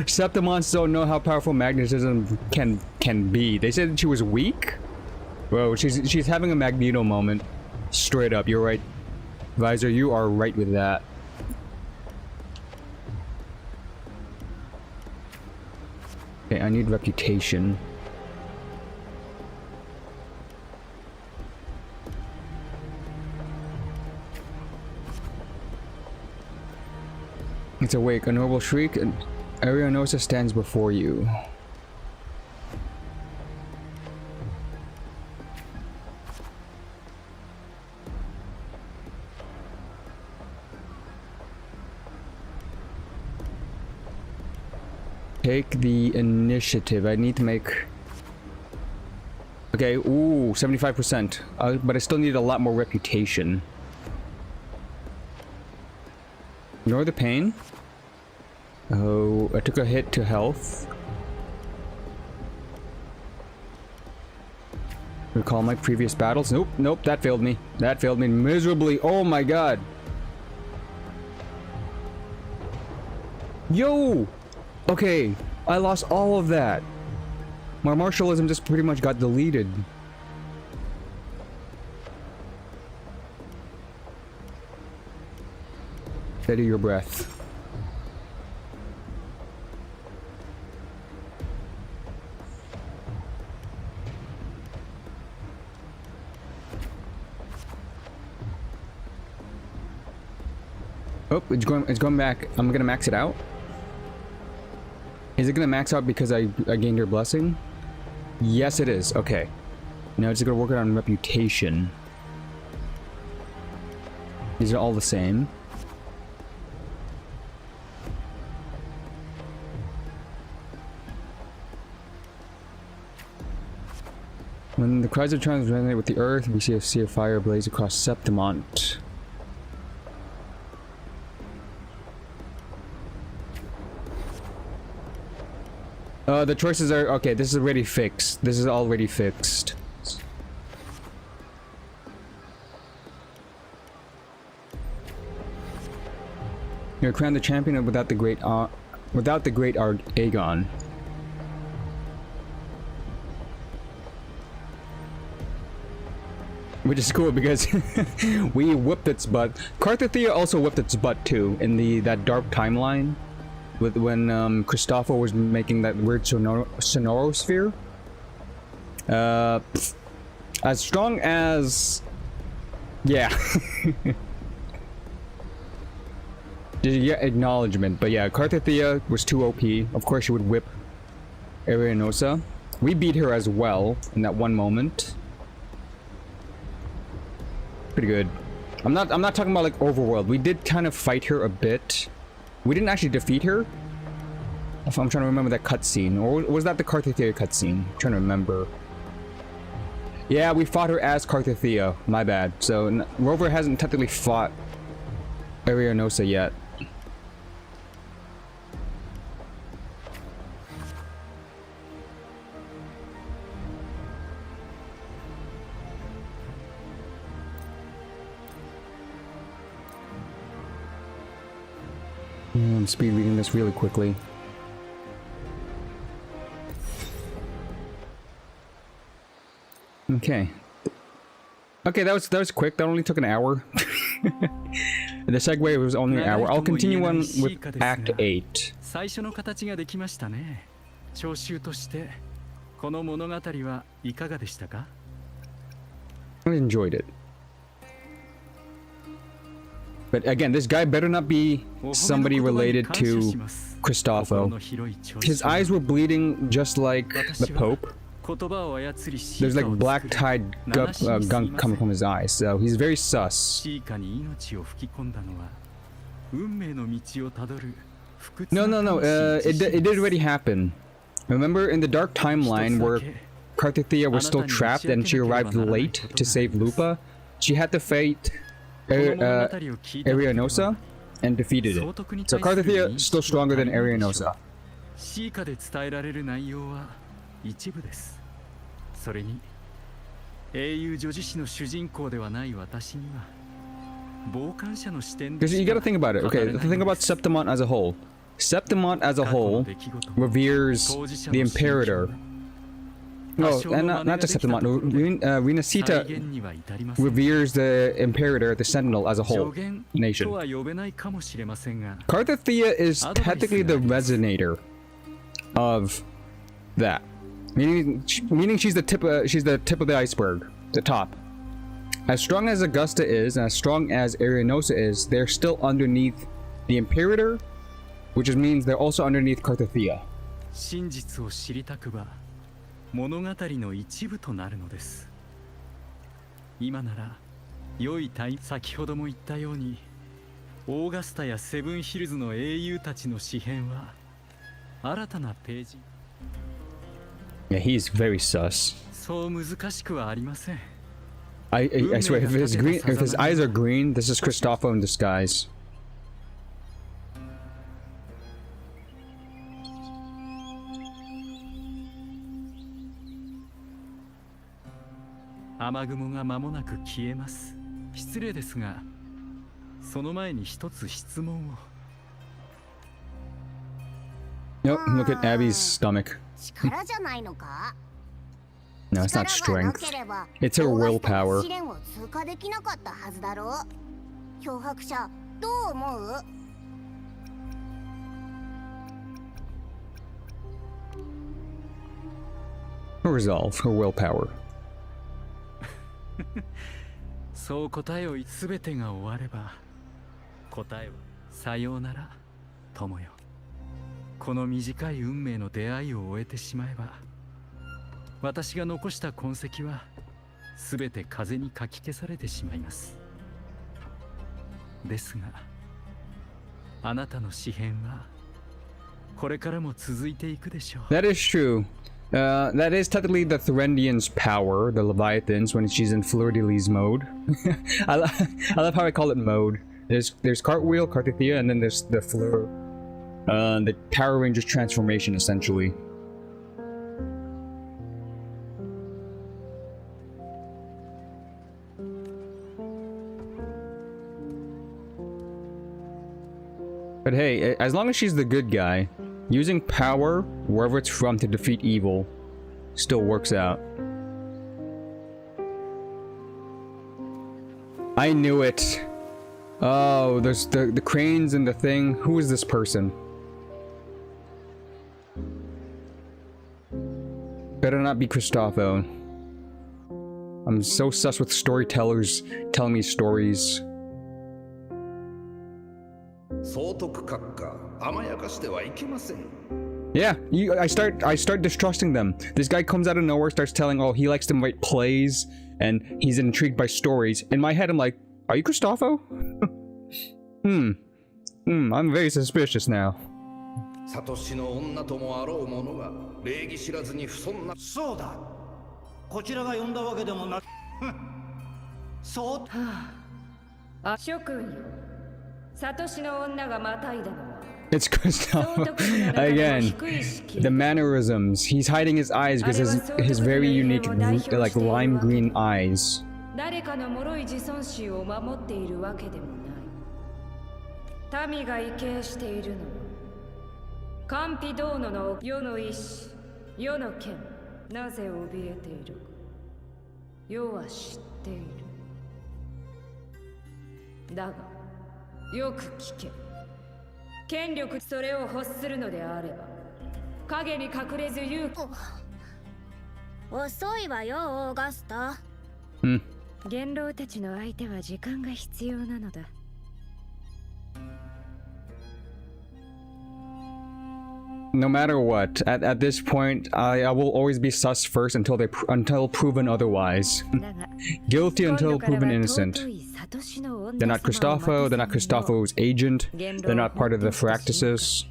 Septimons don't know how powerful magnetism can be. They said she was weak. Bro, she's having a Magneto moment. Straight up, you're right, Visor. You are right with that. Okay, I need reputation. It's awake, a noble shriek, and Arianosa stands before you. Take the initiative. I need to make... Okay, ooh, 75%. But I still need a lot more reputation. Ignore the pain. Oh, I took a hit to health. Recall my previous battles. Nope, that failed me. That failed me miserably. Oh my god. Yo! Okay, I lost all of that. My martialism just pretty much got deleted. Steady your breath. Oh, it's going back. I'm gonna max it out. Is it gonna max out because I gained your blessing? Yes, it is. Okay. Now it's gonna work on reputation. These are all the same. When the cries of triumph resonate with the earth, we see a sea of fire blaze across Septimont. The choices are... Okay, this is already fixed. This is already fixed. You're crowned the champion without the great Aegon. Which is cool because we whipped its butt. Cartethyia also whipped its butt too in that dark timeline. with when Christopher was making that weird sonorosphere. As strong as, yeah. Did you get acknowledgement? But yeah, Cartethyia was too OP. Of course, she would whip Arianosa. We beat her as well in that one moment. Pretty good. I'm not talking about like overworld. We did kind of fight her a bit. We didn't actually defeat her. If I'm trying to remember that cutscene, or was that the Cartethyia cutscene? I'm trying to remember. Yeah, we fought her as Cartethyia. My bad. So Rover hasn't technically fought Arianosa yet. I'm speed reading this really quickly. Okay. Okay, that was quick. That only took an hour. The segue was only an hour. I'll continue on with Act 8. I enjoyed it. But again, this guy better not be somebody related to Cristofo. His eyes were bleeding just like the Pope. There's like black tide gunk coming from his eyes, so he's very sus. No, it did already happen. Remember in the Dark Timeline where Cartethyia was still trapped and she arrived late to save Lupa? She had to fight Arianosa and defeated it. So Cartethyia is still stronger than Arianosa. Because you gotta think about it. Okay, think about Septimont as a whole. Septimont as a whole reveres the Imperator. No, and not just Septimont. Rinascita reveres the Imperator, the Sentinel as a whole nation. Cartethyia is technically the resonator of that. Meaning she's the tip of the iceberg, the top. As strong as Augusta is, and as strong as Arianosa is, they're still underneath the Imperator, which means they're also underneath Cartethyia. 物語の一部となるのです。今なら良いタイム、先ほども言ったようにオーガスタやセブンヒルズの英雄たちの詩編は新たなページ。Yeah, he's very sus. そう難しくはありません。I swear, if his eyes are green, this is Cristofo in disguise. Nope, look at Abby's stomach. No, it's not strength. It's her willpower. Her resolve, her willpower. そう答えを全てが終われば答えはさようなら友よ。この短い運命の出会いを終えてしまえば私が残した痕跡は全て風にかき消されてしまいます。ですがあなたの詩編はこれからも続いていくでしょう。 That is true. That is technically the Thurendian's power, the Leviathans, when she's in Fleur-de-Lis mode. I love how I call it mode. There's Cartwheel, Cartethyia, and then there's the Fleur. The Power Ranger's transformation, essentially. But hey, as long as she's the good guy, using power, wherever it's from, to defeat evil still works out. I knew it. Oh, there's the cranes and the thing. Who is this person? better not be Cristofo. I'm so sus with storytellers telling me stories. Yeah, I start distrusting them. This guy comes out of nowhere, starts telling, oh, he likes to write plays, and he's intrigued by stories. In my head, I'm like, are you Cristofo? I'm very suspicious now. It's Cristofo. Again, the mannerisms. He's hiding his eyes because his very unique, like, lime green eyes. No matter what, at this point, I will always be sus first until proven otherwise. Guilty until proven innocent. They're not Cristofo, they're not Cristofo's agent, they're not part of the Fractuses.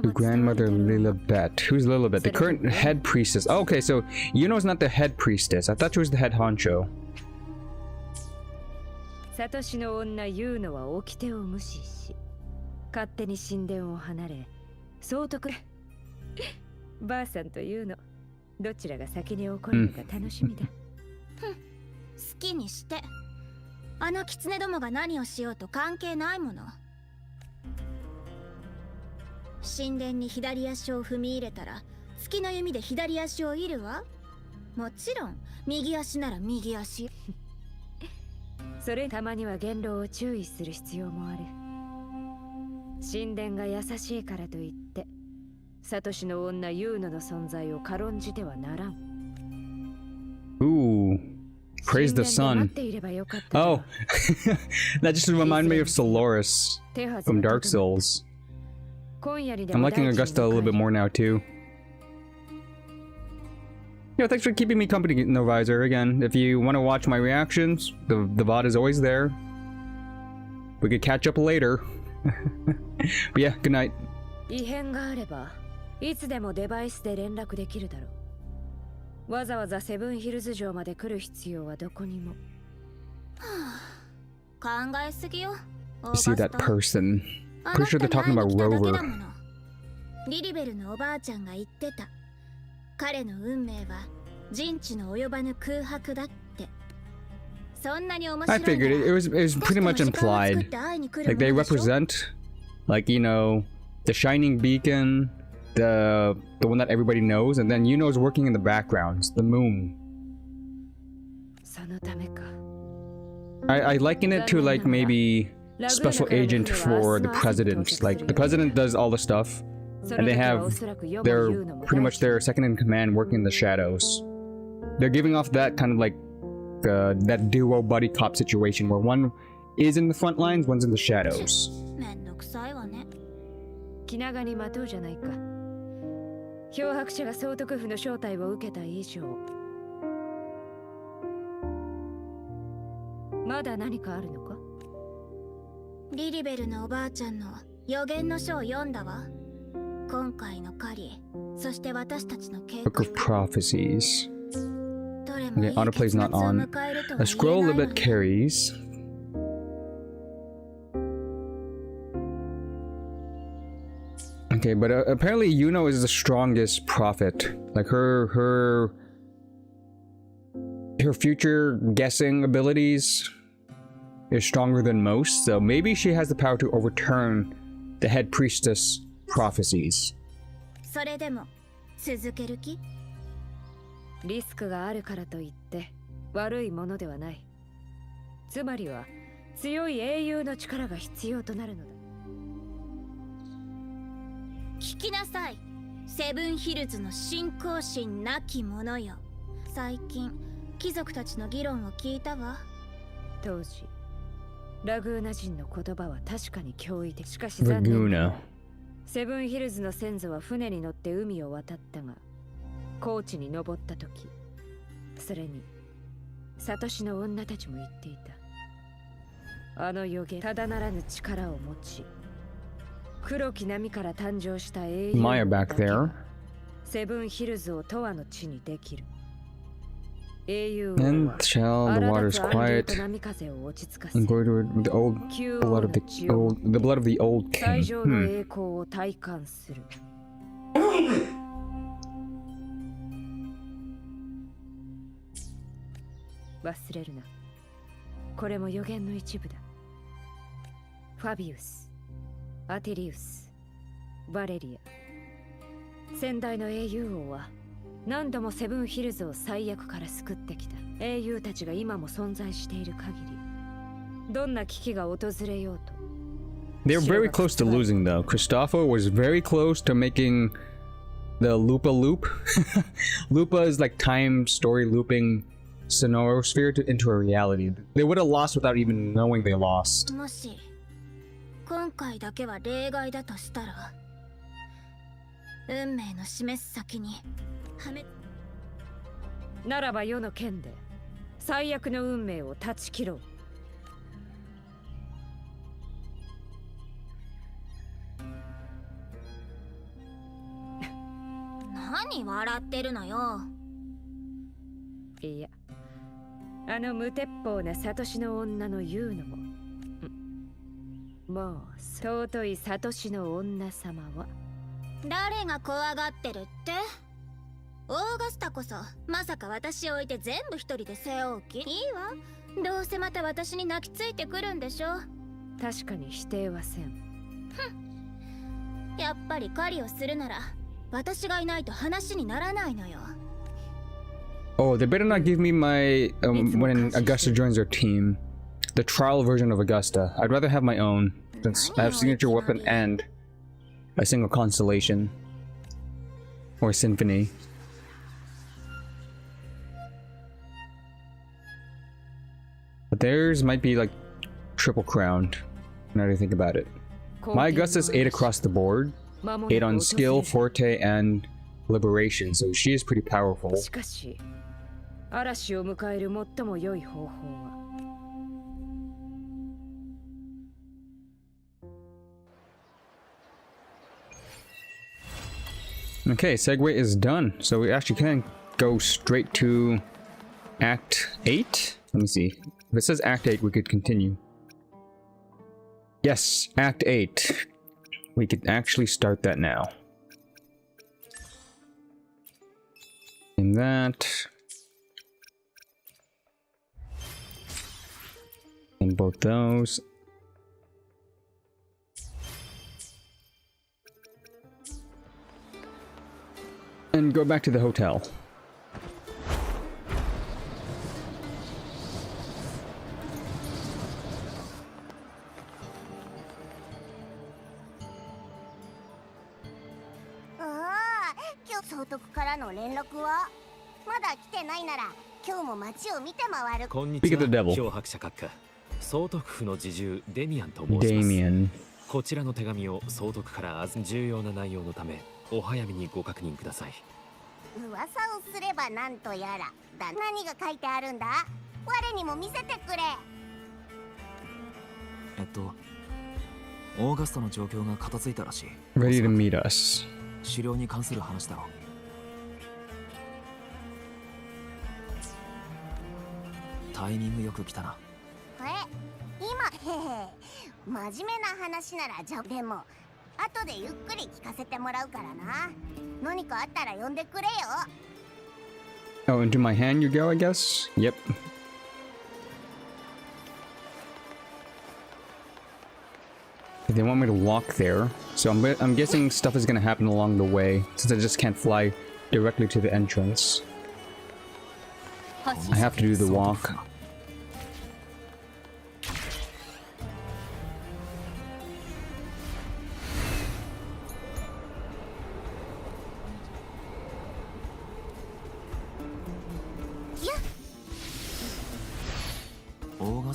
The grandmother Lilibet. Who's Lilibet? The current head priestess. Oh, okay, so Yuno's not the head priestess. I thought she was the head honcho. Ooh, praise the sun. Oh, that just reminded me of Solaris from Dark Souls. I'm liking Augusta a little bit more now too. Yeah, thanks for keeping me company, Novisor. Again, if you want to watch my reactions, the VOD is always there. We could catch up later. But yeah, good night. You see that person? Pretty sure they're talking about Rover. I figured it was pretty much implied. Like they represent, like, you know, the shining beacon, the one that everybody knows, and then Yuno's working in the backgrounds, the moon. I liken it to like maybe special agent for the president. Like the president does all the stuff, and they're pretty much their second in command working in the shadows. They're giving off that kind of like that duo buddy cop situation where one is in the front lines, one's in the shadows. Book of Prophecies. Okay, autoplay's not on. A scroll Libet carries. Okay, but apparently Yuno is the strongest prophet. Like her future guessing abilities is stronger than most, so maybe she has the power to overturn the head priestess prophecies. 強い英雄の力が必要となるのだ。聞きなさい。セブンヒルズの信仰心なき者よ。最近貴族たちの議論を聞いたわ。当時ラグーナ人の言葉は確かに驚異的。しかし残念ながらセブンヒルズの先祖は船に乗って海を渡ったが、高地に登った時、それにサトシの女たちも言っていた。あの予言、ただならぬ力を持ち、黒き波から誕生した英雄だけがセブンヒルズを永遠の地にできる。英雄王は And shall the waters quiet, 波風を落ち着かせ、 embroidered with the old blood of the blood of the old 最 king. 上の栄光を体感する。忘れるな。これも予言の一部だ。ファビウス、アテリウス、バレリア。先代の英雄王は何度もセブンヒルズを最悪から救ってきた。英雄たちが今も存在している限り、どんな危機が訪れようと。They're very close to losing though. Christopher was very close to making the Lupa loop. Lupa is like time story looping scenario sphere into a reality. They would have lost without even knowing they lost. もし今回だけは例外だとしたら、運命の示す先にはめ。ならば世の剣で最悪の運命を断ち切ろう。何笑ってるのよ。いや、あの無鉄砲なサトシの女の言うのも、もう尊いサトシの女様は誰が怖がってるって？オーガスタこそまさか私を置いて全部一人で背負う気？いいわ。どうせまた私に泣きついてくるんでしょ。確かに否定はせん。やっぱり狩りをするなら私がいないと話にならないのよ。Oh, they better not give me my when Augusta joins their team. The trial version of Augusta. I'd rather have my own, since I have signature weapon and a single constellation or symphony. But theirs might be like triple crowned. Now that I think about it. My Augusta's 8 across the board, 8 on skill, forte, and liberation, so she is pretty powerful. しかし、嵐を迎える最も良い方法は。Okay, segue is done, so we actually can go straight to Act 8. Let me see. If it says Act 8, we could continue. Yes, Act 8. We could actually start that now. And that. And both those. And go back to the hotel. Speak of the devil. 漂白者閣下、総督府の侍従デミアンと申します。Damien. こちらの手紙を総督から重要な内容のためお早めにご確認ください。噂をすればなんとやらだ。何が書いてあるんだ？我にも見せてくれ。オーガスタの状況が片付いたらしい。Ready to meet us. 狩猟に関する話だろう。タイミングよく来たな。今、真面目な話ならじゃでも後でゆっくり聞かせてもらうからな。何かあったら呼んでくれよ。Oh, into my hand you go, I guess? Yep. They want me to walk there, so I'm guessing stuff is gonna happen along the way, since I just can't fly directly to the entrance. I have to do the walk.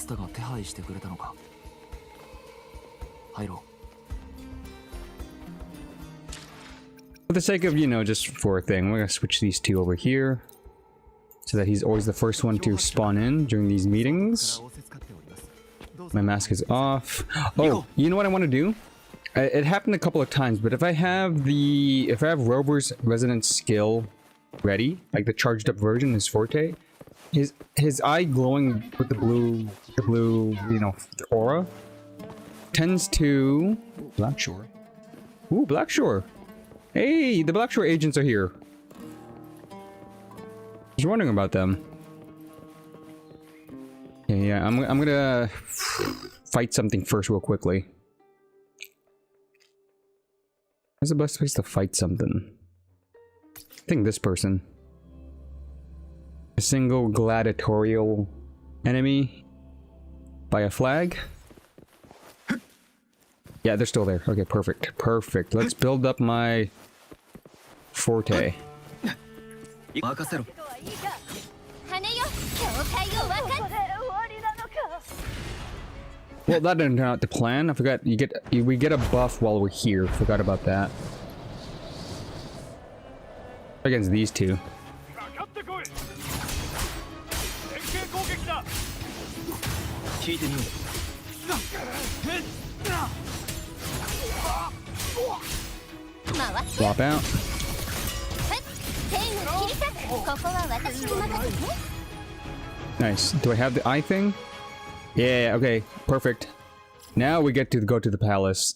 マスターが手配してくれたのか。入ろう。 For the sake of, you know, just for a thing, we're gonna switch these two over here so that he's always the first one to spawn in during these meetings. My mask is off. Oh, you know what I want to do? It happened a couple of times, but if I have Rover's Resonance skill ready, like the charged up version, his forte, his eye glowing with the blue, you know, aura, tends to Blackshore. Ooh, Blackshore. Hey, the Blackshore agents are here. I was wondering about them. Okay, yeah, I'm gonna fight something first real quickly. Where's the best place to fight something? I think this person. A single gladiatorial enemy by a flag. Yeah, they're still there. Okay, perfect. Perfect. Let's build up my forte. Well, that didn't turn out to plan. I forgot we get a buff while we're here. Forgot about that. Against these two. Swap out. Nice. Do I have the eye thing? Yeah, okay. Perfect. Now we get to go to the palace.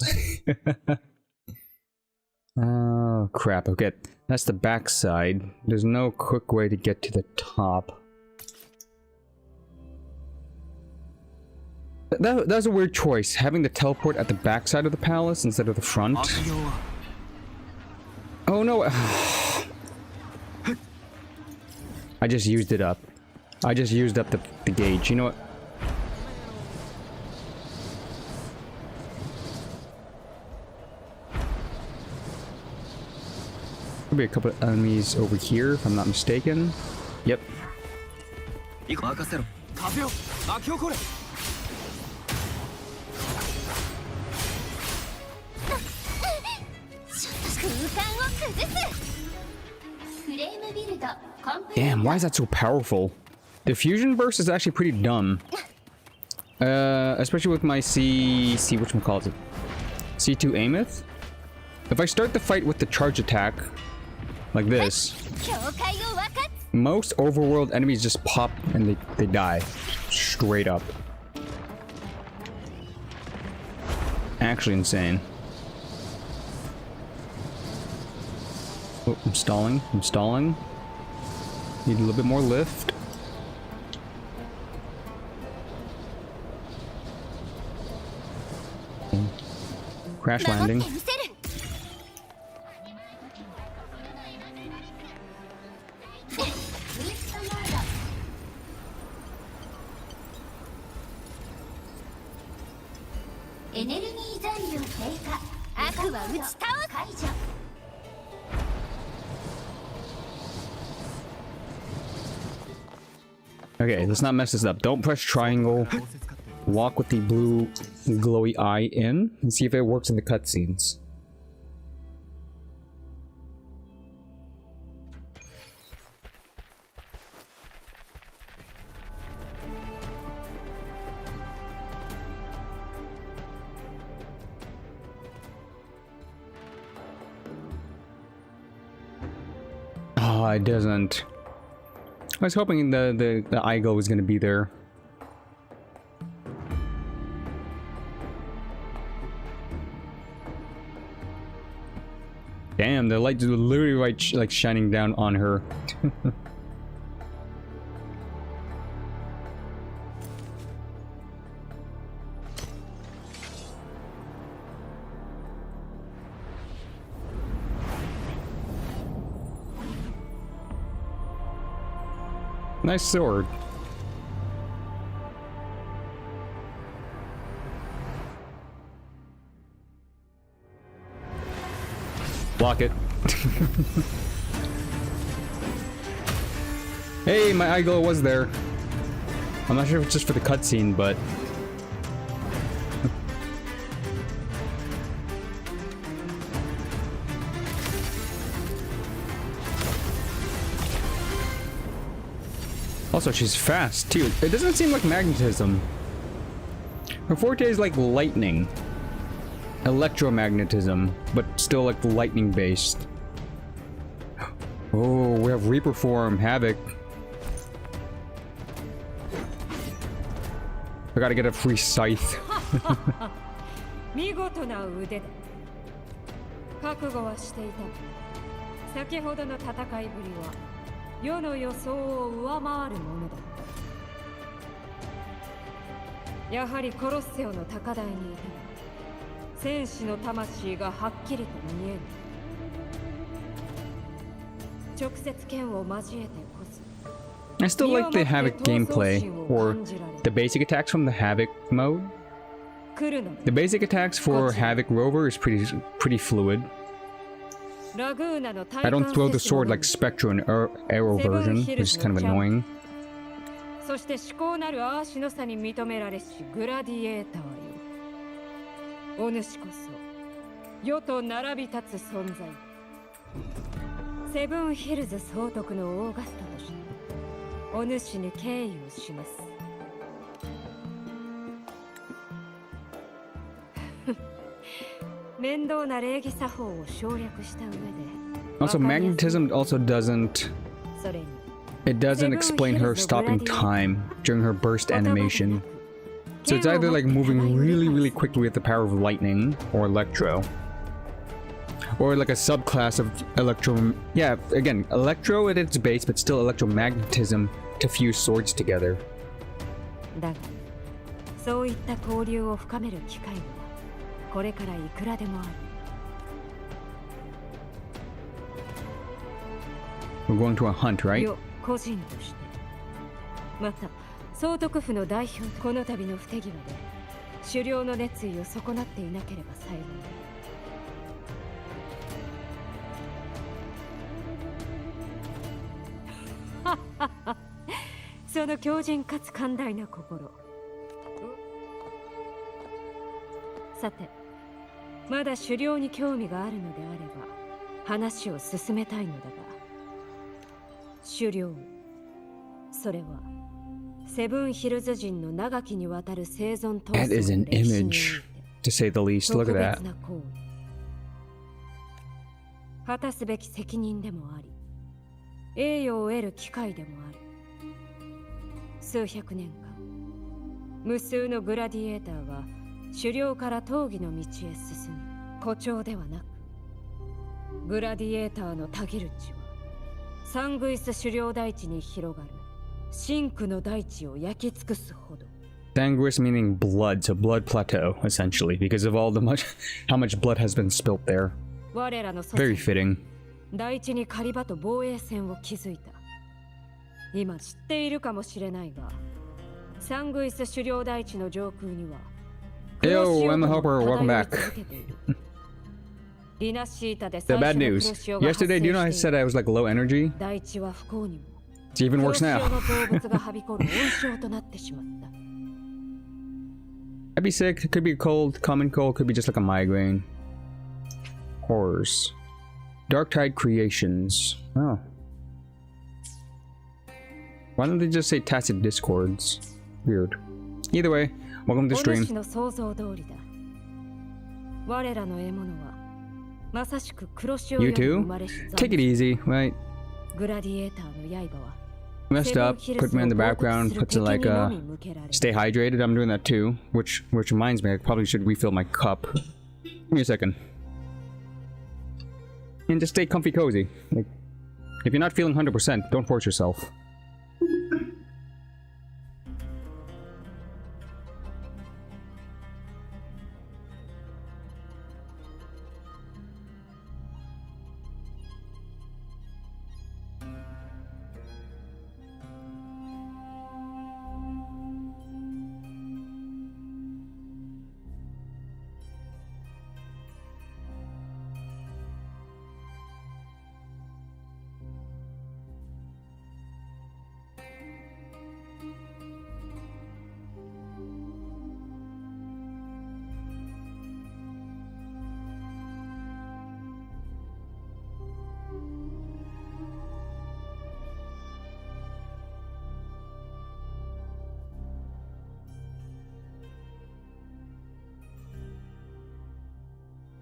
Oh, crap. Okay. That's the back side. There's no quick way to get to the top. That's a weird choice, having the teleport at the back side of the palace instead of the front. Oh no! I just used it up. I just used up the gauge. You know what? There'll be a couple of enemies over here, if I'm not mistaken. Yep. Damn, why is that so powerful? The fusion burst is actually pretty dumb. Especially with my whatchamacallit? C2 Ameth? If I start the fight with the charge attack, like this, most overworld enemies just pop and they die. Straight up. Actually insane. Oh, I'm stalling. I'm stalling. Need a little bit more lift. Crash landing. Okay, let's not mess this up. Don't press triangle. Walk with the blue glowy eye in and see if it works in the cutscenes. Oh, it doesn't. I was hoping the eye glow was going to be there. Damn, the light is literally like shining down on her. Nice sword. Block it. Hey, my eye glow was there. I'm not sure if it's just for the cutscene, but also she's fast too. It doesn't seem like magnetism. Her forte is like lightning, electromagnetism, but still like lightning based. Oh, we have Reaper form, Havoc. I gotta get a free scythe. 見事な腕だ。覚悟はしていた。先ほどの戦いぶりは世の予想を上回るものだった。やはりコロッセオの高台にいた。戦士の魂がはっきりと見える。直接剣を交えてこそ。I still like the Havoc gameplay, or the basic attacks from the Havoc mode. The basic attacks for Havoc Rover is pretty fluid. I don't throw the sword like Spectro and Arrow version, which is kind of annoying. そして至高なるアーシの差に認められしグラディエーターよ。お主こそ世と並び立つ存在。セブンヒルズ総督のオーガスタとしてお主に敬意をします。面倒な礼儀作法を省略した上で。Also, magnetism also doesn't explain her stopping time during her burst animation. So it's either like moving really quickly with the power of lightning or electro. Or like a subclass of electro... Yeah, again, electro at its base, but still electromagnetism to fuse swords together. だが、そういった交流を深める機会はこれからいくらでもある。We're going to a hunt, right? 個人として。また、総督府の代表とこの度の不手際で狩猟の熱意を損なっていなければ幸い。その強靭かつ寛大な心。さて、まだ狩猟に興味があるのであれば話を進めたいのだが、狩猟、それはセブンヒルズ人の長きにわたる生存闘争の That is an 歴史において image, to say the least. Look 特 at 別 that. な行為。果たすべき責任でもあり、栄誉を得る機会でもある。数百年間、無数のグラディエーターは狩猟から闘技の道へ進み、誇張ではなく、グラディエーターのたぎる地はサングイス狩猟大地に広がる真紅の大地を焼き尽くすほど。 Sanguis meaning blood, so blood plateau, essentially, because of all the how much blood has been spilt there. 我らの祖 Very 先 fitting. 大地に狩り場と防衛線を築いた。今知っているかもしれないが、サングイス狩猟大地の上空には Yo, I'm the helper. Welcome back. The bad news. Yesterday, do you know I said I was like low energy? It's even worse now. I'd be sick. It could be a cold, common cold. Could be just like a migraine. Horrors. Dark Tide Creations. Oh. Why don't they just say Tacit Discords? Weird. Either way, welcome to the stream. You too? Take it easy, right? Messed up, put me in the background, puts it like stay hydrated. I'm doing that too, which reminds me, I probably should refill my cup. Give me a second. And just stay comfy cozy. Like, if you're not feeling 100%, don't force yourself.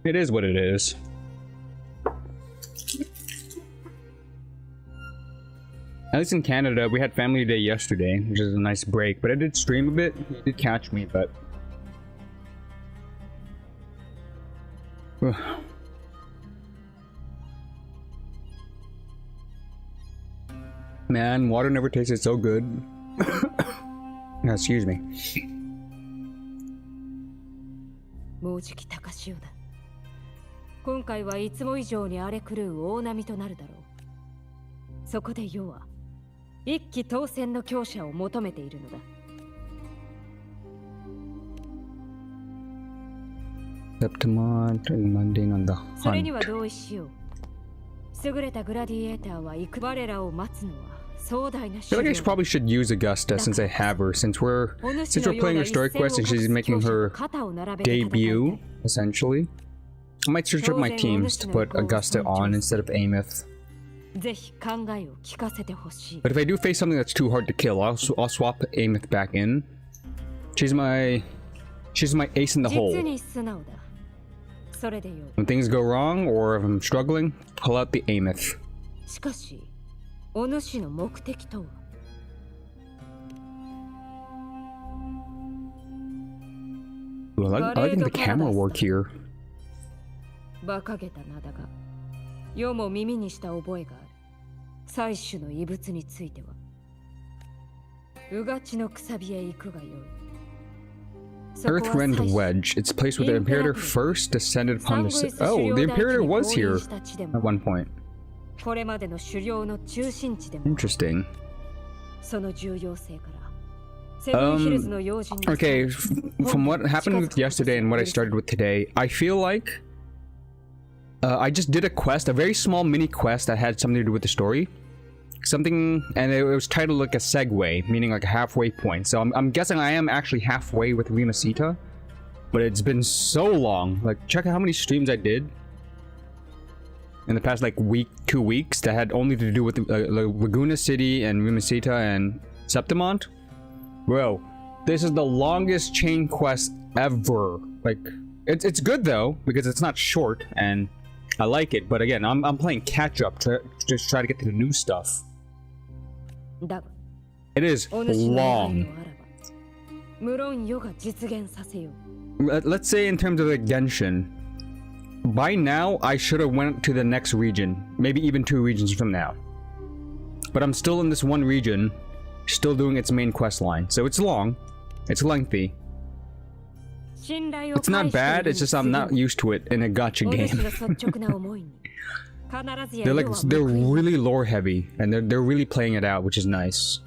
It is what it is. At least in Canada, we had Family Day yesterday, which is a nice break. But I did stream a bit. You did catch me, but... Man, water never tasted so good. Excuse me. もうじき高潮だ。今回はいつも以上に荒れ狂う大波となるだろう。そこで世は一騎当選の強者を求めているのだ。Septimont and Mundane on the それに hunt. は同意しよう。優れたグラディエーターは行く我らを待つのは壮大な I feel like I probably should use Augusta since I have her, since we're playing her story quest and she's making her debut, essentially. I might switch up my teams to put Augusta on instead of Ameth. ぜひ考えを聞かせてほしい。 But if I do face something that's too hard to kill, I'll swap Ameth back in. She's my ace in the 実 hole. に素直だ。それでよい。 When things go wrong or if I'm struggling, pull out the Ameth. しかし、お主の目的とは Ooh, I like the camera work here. 馬鹿げた名だが、世も耳にした覚えがある。採取の遺物については、うがちのくさびへ行くがよい。 Earthrend Wedge. It's placed where the Imperator first descended upon the... Oh, the Imperator was here at one point. これまでの狩猟の中心地でも Interesting. その重要性からセブンヒルズの要人に Okay, from what happened with yesterday and what I started with today, I feel like I just did a quest, a very small mini quest that had something to do with the story. Something, and it was titled like a segue, meaning like a halfway point. So I'm guessing I am actually halfway with Rinascita, but it's been so long. Like, check out how many streams I did in the past like week, 2 weeks that had only to do with Laguna City and Rinascita and Septimont. Bro, this is the longest chain quest ever. Like, it's good though because it's not short and I like it. But again, I'm playing catch up to just try to get to the new stuff. だが It is お主の願い long. もあらば無論世が実現させよう。 Let's say in terms of the Genshin, by now I should have went to the next region, maybe even 2 regions from now. But I'm still in this one region, still doing its main quest line. So it's long, it's lengthy. 信頼を It's not 返 bad, して it's just I'm not used to it in a gacha お主 game. の率直な思いに必ずや They're 世 like は they're 報いる really lore heavy, and they're really playing it out, which is nice.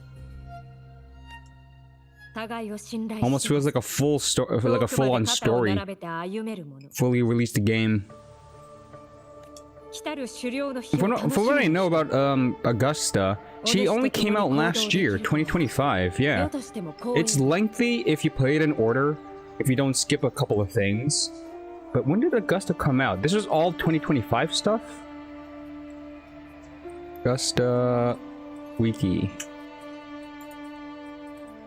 互いを信頼 Almost し feels like a full story, like a full-on 肩を story, 並べて歩めるもの fully released game. 来たる狩猟の日を From 楽し what み I に know about Augusta, she only came out last year, 2025. 世 Yeah, としても光栄 it's lengthy if you play it in order, if you don't skip a couple of things. But when did Augusta come out? This was all 2025 stuff. Augusta Wiki.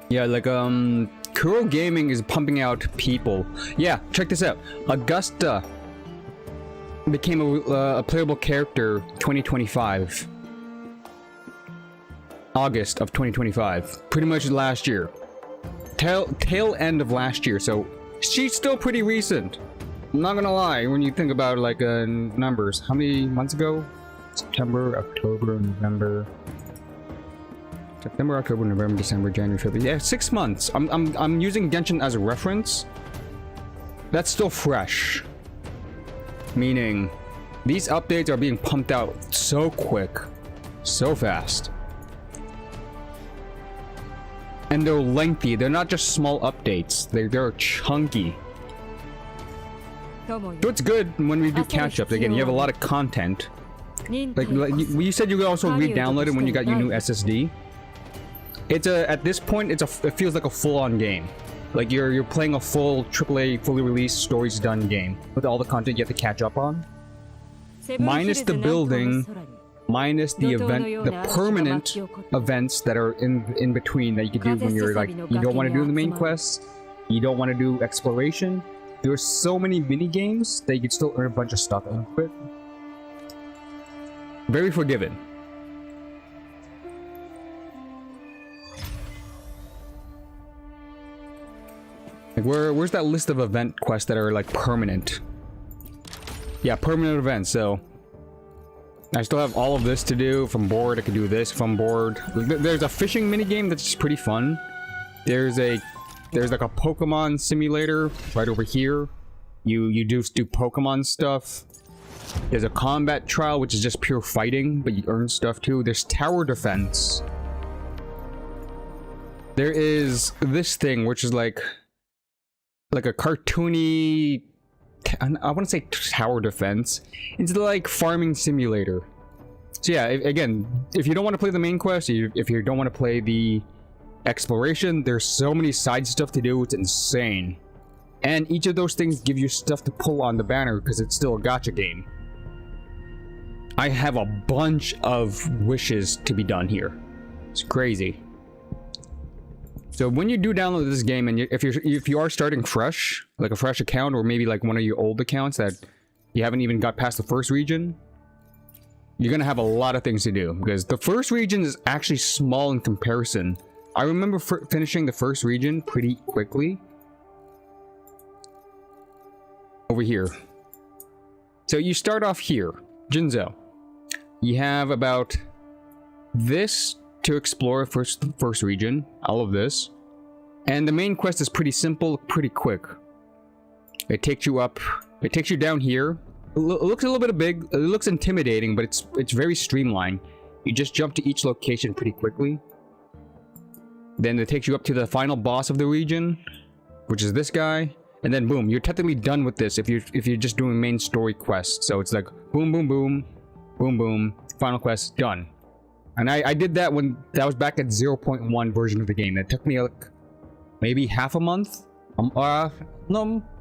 Yeah, like Kuro Gaming is pumping out people. Yeah, check this out. Augusta became a playable character 2025. August of 2025. Pretty much last year. Tail end of last year, so she's still pretty recent. I'm not gonna lie, when you think about like numbers. How many months ago? September, October, November. September, October, November, December, January, February. Yeah, 6 months. I'm using Genshin as a reference. That's still fresh. Meaning, these updates are being pumped out so quick, so fast. And they're lengthy. They're not just small updates. They're chunky. ともに So it's good when we do catch up. Again, you have a lot of content. 忍 Like 耐こそ you said, you could also re-download it when you got your new SSD. It's at this point, it feels like a full-on game. Like you're playing a full AAA, fully released, stories done game with all the content you have to catch up on. セブンヒル Minus ズ the 南東の building, 空に minus the permanent events that are in between that you can do when you're like you don't want to do the main quests, you don't want to do exploration. there's so many mini games that you can still earn a bunch of stuff out of it. Very forgiving. Like where's that list of event quests that are like permanent? Yeah, permanent events. So I still have all of this to do. If I'm bored, I can do this if I'm bored. There's a fishing mini game that's pretty fun. There's like a Pokemon simulator right over here. You do Pokemon stuff. There's a combat trial, which is just pure fighting, but you earn stuff too. There's tower defense. There is this thing, which is like a cartoony, I want to say tower defense. It's like farming simulator. So yeah, again, if you don't want to play the main quest, if you don't want to play the exploration, there's so many side stuff to do, it's insane. And each of those things give you stuff to pull on the banner because it's still a gacha game. I have a bunch of wishes to be done here. It's crazy. So when you do download this game, and if you are starting fresh, like a fresh account, or maybe like one of your old accounts that you haven't even got past the first region, you're gonna have a lot of things to do because the first region is actually small in comparison. I remember finishing the first region pretty quickly. Over here. So you start off here, Jinzhou. You have about this to explore first region, all of this. And the main quest is pretty simple, pretty quick. It takes you up, it takes you down here. It looks a little bit big, it looks intimidating, but it's very streamlined. You just jump to each location pretty quickly. Then it takes you up to the final boss of the region, which is this guy. And then boom, you're technically done with this if you're just doing main story quests. So it's like boom, boom, boom, boom, boom, final quest, done. And I did that when that was back at 0.1 version of the game. It took me like maybe half a month, no,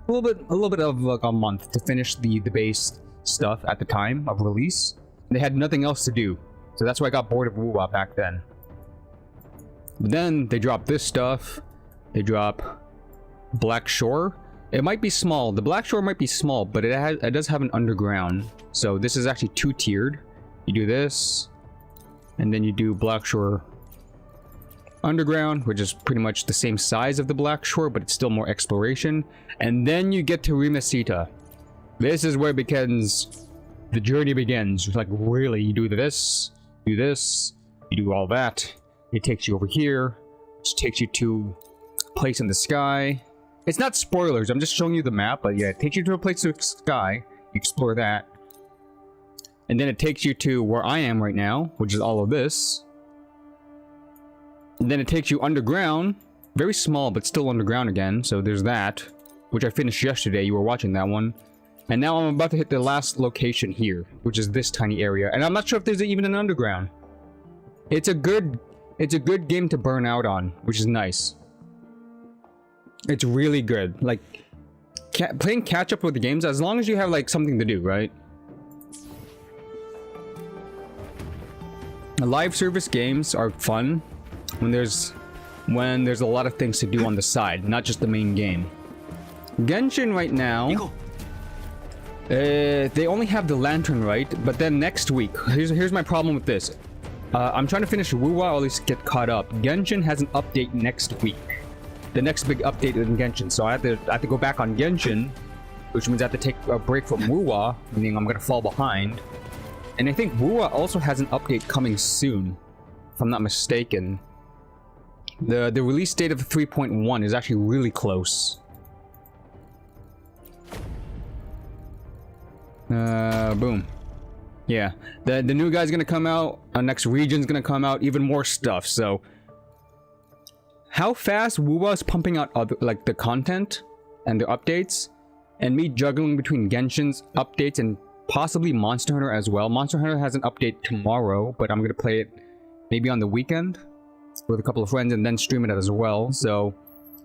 a little bit of like a month to finish the base stuff at the time of release. And they had nothing else to do, so that's why I got bored of WoWa back then. But then they drop this stuff. They drop Black Shore. It might be small. The Black Shore might be small, but it does have an underground. So this is actually 2-tiered. You do this, and then you do Black Shore Underground, which is pretty much the same size of the Black Shore, but it's still more exploration. And then you get to Rinascita. This is where the journey begins. Like really, you do this, you do all that. It takes you over here, which takes you to a place in the sky. It's not spoilers, I'm just showing you the map, but yeah, it takes you to a place in the sky. You explore that. And then it takes you to where I am right now, which is all of this. And then it takes you underground. Very small, but still underground again. So there's that, which I finished yesterday. You were watching that one. And now I'm about to hit the last location here, which is this tiny area. And I'm not sure if there's even an underground. It's a good game to burn out on, which is nice. It's really good. Like, playing catch up with the games, as long as you have like something to do, right? Live service games are fun when there's a lot of things to do on the side, not just the main game. Genshin right now, they only have the lantern, right? But then next week, here's my problem with this. I'm trying to finish WoWa, or at least get caught up. Genshin has an update next week. The next big update in Genshin, so I have to go back on Genshin, which means I have to take a break from WoWa, meaning I'm gonna fall behind. And I think WoWa also has an update coming soon, if I'm not mistaken. The release date of 3.1 is actually really close. Boom. Yeah, the new guy's gonna come out, next region's gonna come out, even more stuff, so... How fast WoWa is pumping out like the content and the updates, and me juggling between Genshin's updates and possibly Monster Hunter as well. Monster Hunter has an update tomorrow, but I'm gonna play it maybe on the weekend with a couple of friends and then stream it as well. So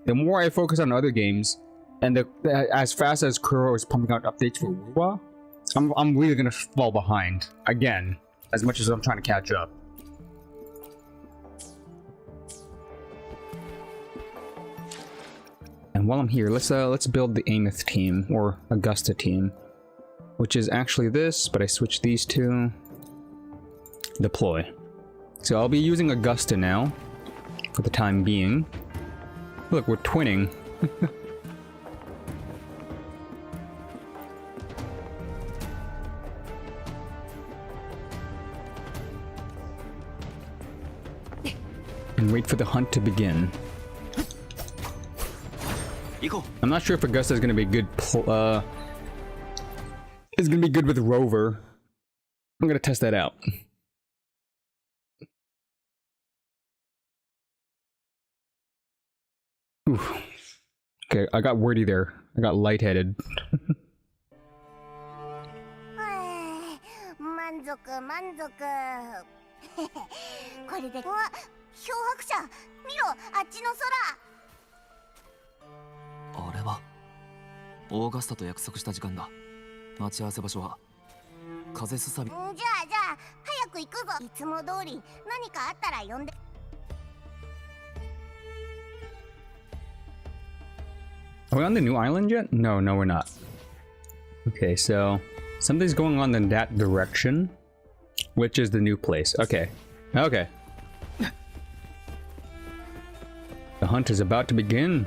the more I focus on other games, and as fast as Kuro is pumping out updates for WoWa, I'm really gonna fall behind again, as much as I'm trying to catch up. And while I'm here, let's build the Ameth team, or Augusta team. Which is actually this, but I switched these two. Deploy. So I'll be using Augusta now, for the time being. Look, we're twinning. And wait for the hunt to begin. I'm not sure if Augusta is going to be good. Is going to be good with Rover. I'm going to test that out. Oof. Okay, I got wordy there. I got lightheaded. 満足満足これでうわ漂白者見ろあっちの空あれはオーガスタと約束した時間だ。待ち合わせ場所は風すさび。じゃあ早く行くぞ。いつも通り何かあったら呼んで。 Are we on the new island yet? No, we're not. Okay, so something's going on in that direction, which is the new place. Okay. The hunt is about to begin.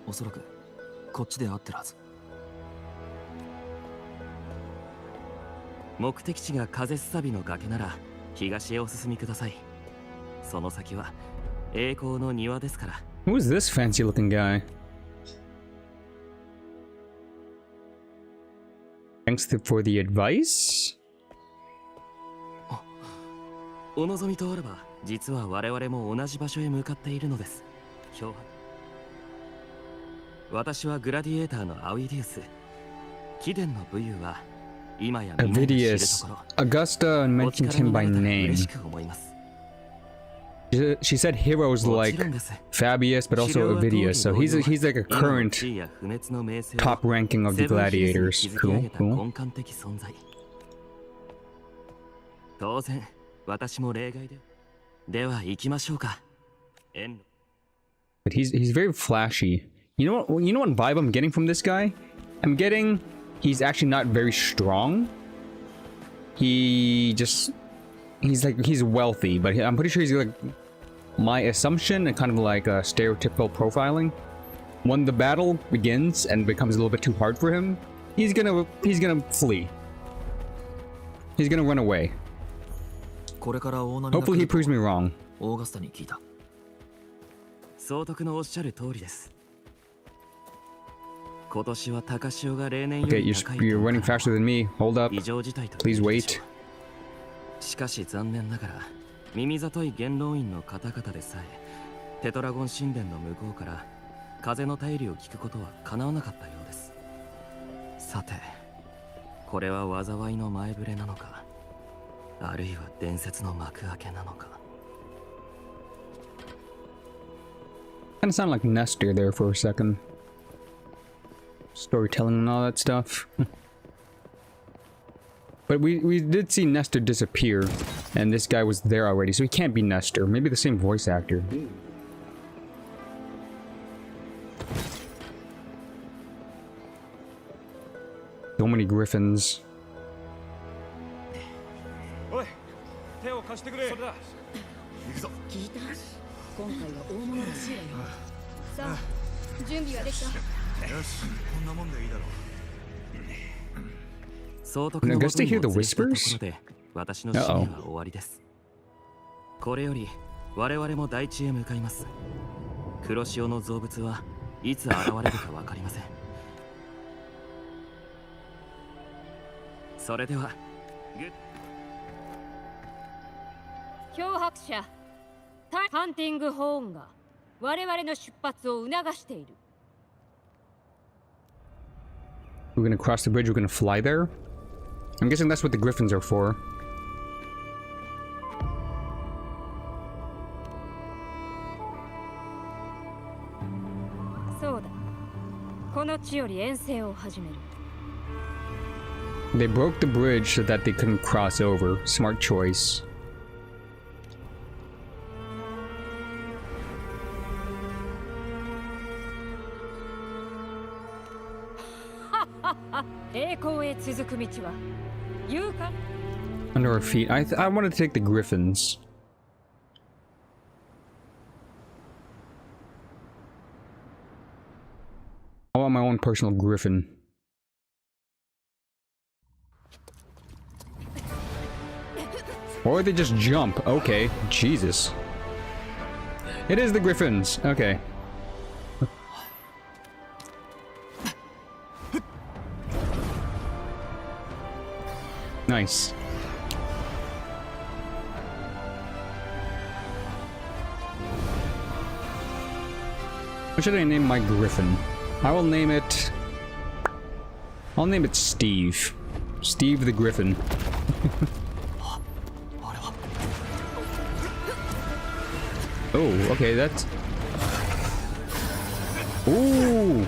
おそらくこっちで合ってるはず。目的地が風すさびの崖なら東へお進みください。その先は栄光の庭ですから。Who is this fancy looking guy? Thanks for the advice? お望みとあれば、実は我々も同じ場所へ向かっているのです。漂白。私はグラディエーターのアウィディウス。貴殿の武勇は今やみんなが知るところ。Augusta mentioned him by name. She said heroes like Fabius, but also Avidius. So he's like a current top ranking of the gladiators. Cool. 当然、私も例外で。では行きましょうか。But he's very flashy. You know what vibe I'm getting from this guy? I'm getting he's actually not very strong. He's wealthy, but I'm pretty sure he's like my assumption and kind of like a stereotypical profiling. When the battle begins and becomes a little bit too hard for him, he's gonna flee. He's gonna run away. Hopefully he proves me wrong. オーガスタに聞いた。総督のおっしゃる通りです。今年は高潮が例年よ Okay, り高いと。you're running faster than me. Hold up. 異常事態と Please wait. しかし残念ながら耳里い元老院の方々でさえテトラゴン神殿の向こうから風の便りを聞くことは叶わなかったようです。さて、これは災いの前触れなのか、あるいは伝説の幕開けなのか。Kind of sound like Nestor there for a second. Storytelling and all that stuff. But we did see Nestor disappear, and this guy was there already, so he can't be Nestor. Maybe the same voice actor. So many griffins. おい、手を貸してくれ。それだ。行くぞ。聞いた。今回は大物らしいわよ。さあ、準備はできた。よし、こんなもんでいいだろう。 Now, guess to hear the whispers? 私の使命は終わりです。これより我々も大地へ向かいます。黒潮の造物はいつ現れるかわかりません。それでは、漂白者ハンティングホーンが我々の出発を促している。 We're gonna cross the bridge, we're gonna fly there? I'm guessing that's what the griffins are for. そうだ。この地より遠征を始める。They broke the bridge so that they couldn't cross over. Smart choice. Under our feet. I wanted to take the griffins. I want my own personal griffin. Or they just jump. Okay. Jesus. It is the griffins. Okay. Nice. What should I name my griffin? I'll name it Steve. Steve the Griffin. Oh, okay, that's... Ooh!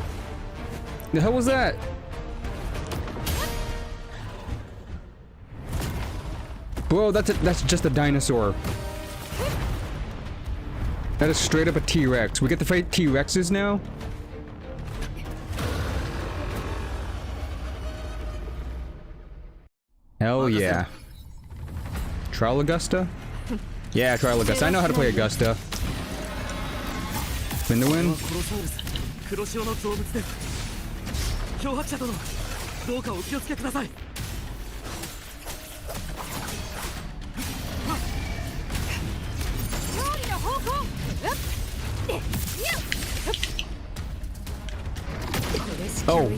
The hell was that? Whoa, that's just a dinosaur. That is straight up a T-Rex. We get to fight T-Rexes now? Hell yeah. Trial Augusta? Yeah, Trial Augusta. I know how to play Augusta. Spin the win. Oh,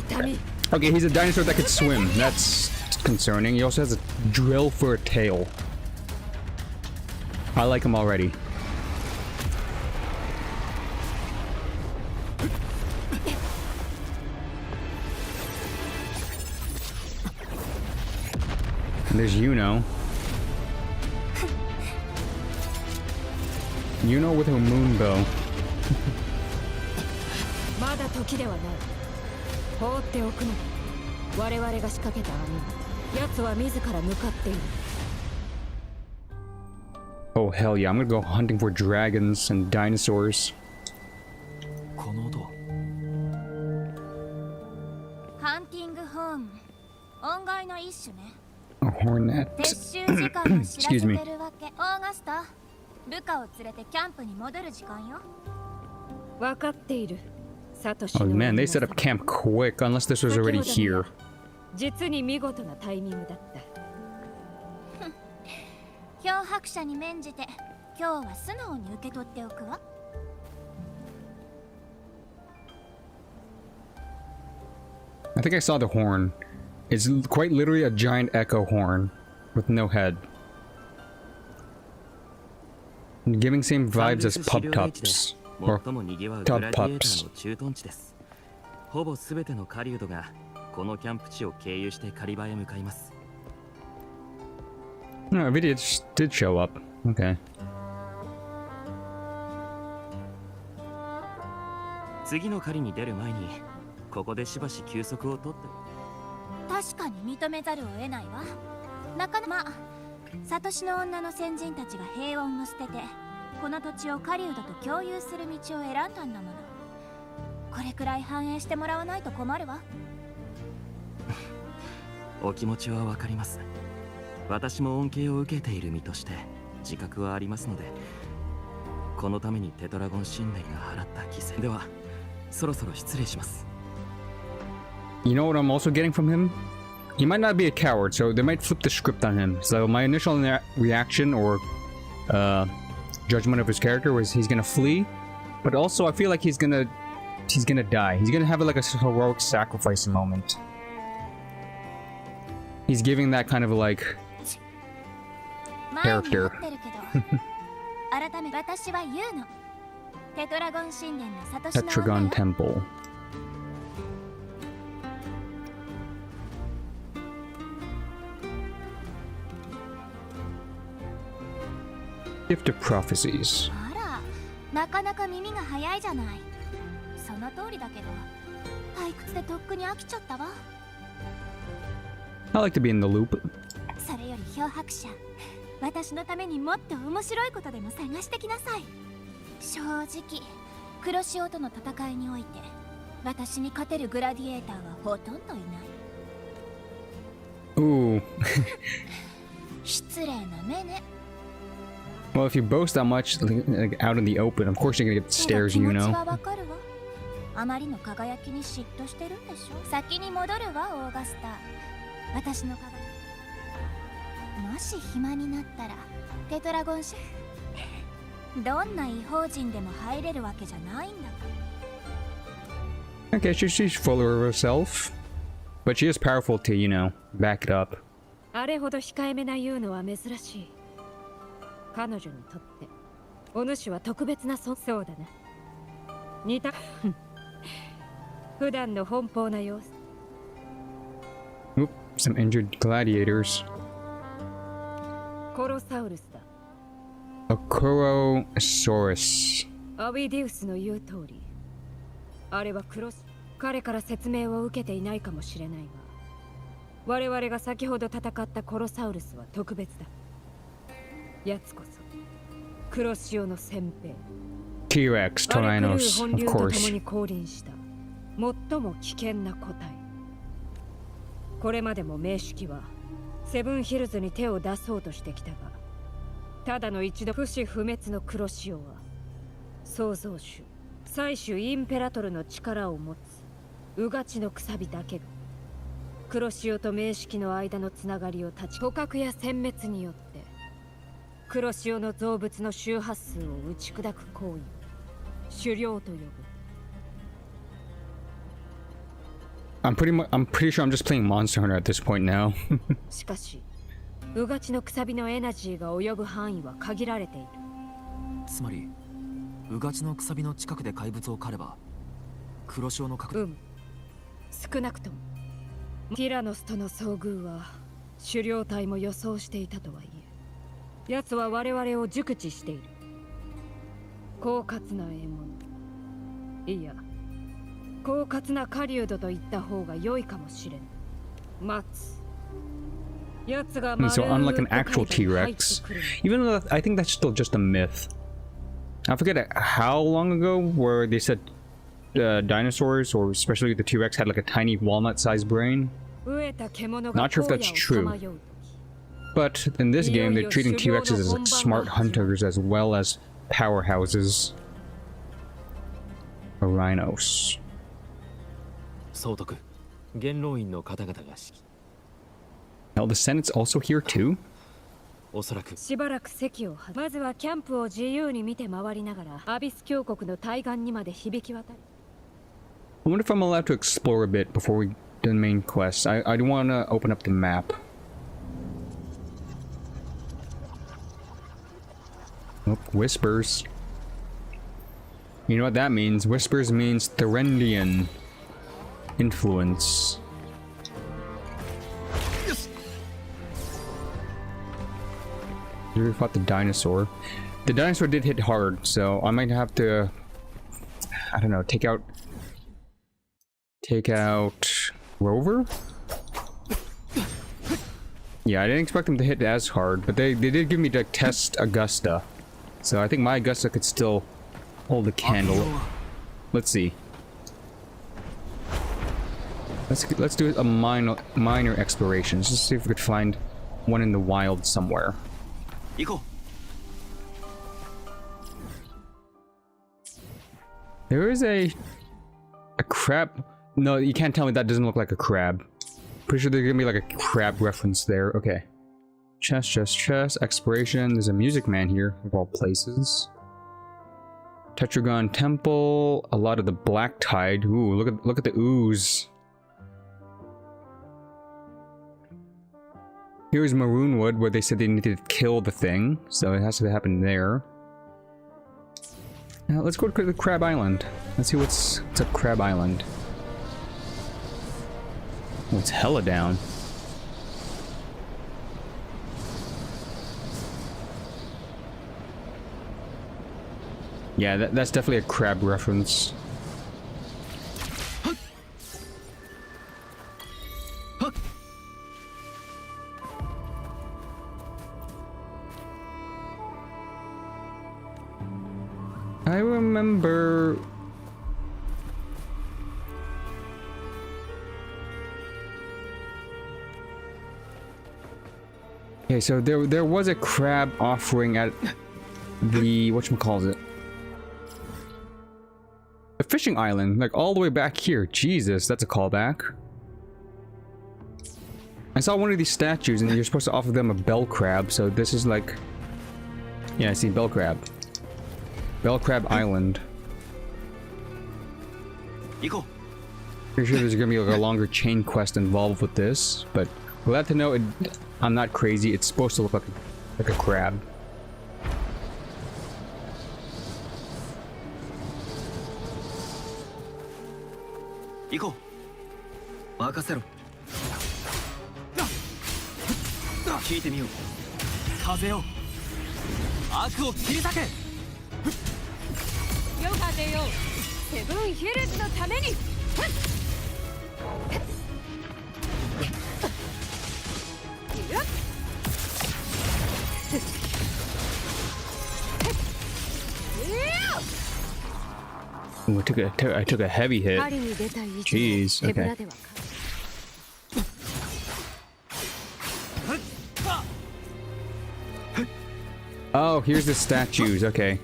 okay, he's a dinosaur that could swim. That's concerning. He also has a drill for a tail. I like him already. And there's Yuno. Yuno with her moon bow. Oh hell yeah, I'm gonna go hunting for dragons and dinosaurs. A hornet. Excuse me. Oh man, they set up camp quick, unless this was already here. I think I saw the horn. It's quite literally a giant echo horn with no head. Giving same vibes as pub tops. Or tub pups. No, a video did show up. Okay. You know what I'm also getting from him? He might not be a coward, so they might flip the script on him. So my initial reaction or judgment of his character was he's gonna flee, but also I feel like he's gonna die. He's gonna have like a heroic sacrifice moment. He's giving that kind of like character. Tetragon Temple. Gift of Prophecies. I like to be in the loop. それより漂白者、私のためにもっと面白いことでも探してきなさい。正直黒潮との戦いにおいて私に勝てるグラディエーターはほとんどいない。 Ooh. 失礼な目ね。 Well, if you boast that much like, out in the open, of course you're gonna get stares, you 気持ち know. はわかるわ。あまりの輝きに嫉妬してるんでしょ。先に戻るわオーガスタ。私の輝き。もし暇になったらテトラゴンシェフ。どんな異邦人でも入れるわけじゃないんだから。 Okay, she's full of herself, but she is powerful to, you know, back it up. あれほど控えめな言うのは珍しい。彼女にとってお主は特別なそうだな。似た普段の奔放な様子。 Oop, some injured gladiators. コロサウルスだ。 A Corosaurus. アビディウスの言う通り、あれは彼から説明を受けていないかもしれないが、我々が先ほど戦ったコロサウルスは特別だ。奴こそ黒潮の先兵 T-Rex, Tyrannos, of と course. 共に降臨した最も危険な個体。これまでも名式はセブンヒルズに手を出そうとしてきたが、ただの一度不死不滅の黒潮は創造主最終インペラトルの力を持つうがちのくさびだけが黒潮と名式の間のつながりを断ち、捕獲や殲滅によって黒潮の造物の周波数を打ち砕く行為、狩猟と呼ぶ。I'm pretty sure I'm just playing Monster Hunter at this point now. しかしうがちのくさびのエナジーが及ぶ範囲は限られている。つまりうがちのくさびの近くで怪物を狩れば黒潮の角少なくともティラノスとの遭遇は狩猟隊も予想していたとはいえ、奴は我々を熟知している。狡猾な獲物、いや狡猾な狩人と言った方が良いかもしれん。待つ。奴が So unlike an actual T-Rex, even though I think that's still just a myth. I forget how long ago where they said dinosaurs, or especially the T-Rex, had like a tiny walnut-sized brain. Not sure if that's true. But in this game, they're treating T-Rexes as like smart hunters as well as powerhouses. Or rhinos. 総督、元老院の方々が指揮。 Now the Senate's also here too? おそらくしばらく席を外、まずはキャンプを自由に見て回りながらアビス峡谷の対岸にまで響き渡り。 I wonder if I'm allowed to explore a bit before we do the main quest. I do want to open up the map. Oh, whispers. You know what that means? Whispers means Thurendian influence. We fought the dinosaur. The dinosaur did hit hard, so I might have to, I don't know, take out Rover? Yeah, I didn't expect him to hit as hard, but they did give me to test Augusta. So I think my Augusta could still hold a candle. Let's see. Let's do a minor exploration. Let's just see if we could find one in the wild somewhere. There is a crab. No, you can't tell me that doesn't look like a crab. Pretty sure there's gonna be like a crab reference there. Okay. Chest. Exploration. There's a music man here, of all places. Tetragon Temple. A lot of the Black Tide. Ooh, look at the ooze. Here's Maroonwood, where they said they needed to kill the thing, so it has to happen there. Now let's go to the Crab Island. Let's see what's up Crab Island. Oh, it's hella down. Yeah, that's definitely a crab reference. I remember... Okay, so there was a crab offering at the... whatchamacallit? A fishing island, like all the way back here. Jesus, that's a callback. I saw one of these statues and you're supposed to offer them a bell crab, so this is like... Yeah, I see bell crab. Bell Crab Island. Iko. Pretty sure there's gonna be like a longer chain quest involved with this, but glad to know I'm not crazy. It's supposed to look like a crab. Iko. Makasero. 聞いてみよう。風よ。悪を切り裂け。よ風よ、セブンヒルズのために。Ooh, I took a heavy hit. Jeez, okay. Oh, here's the statues, okay.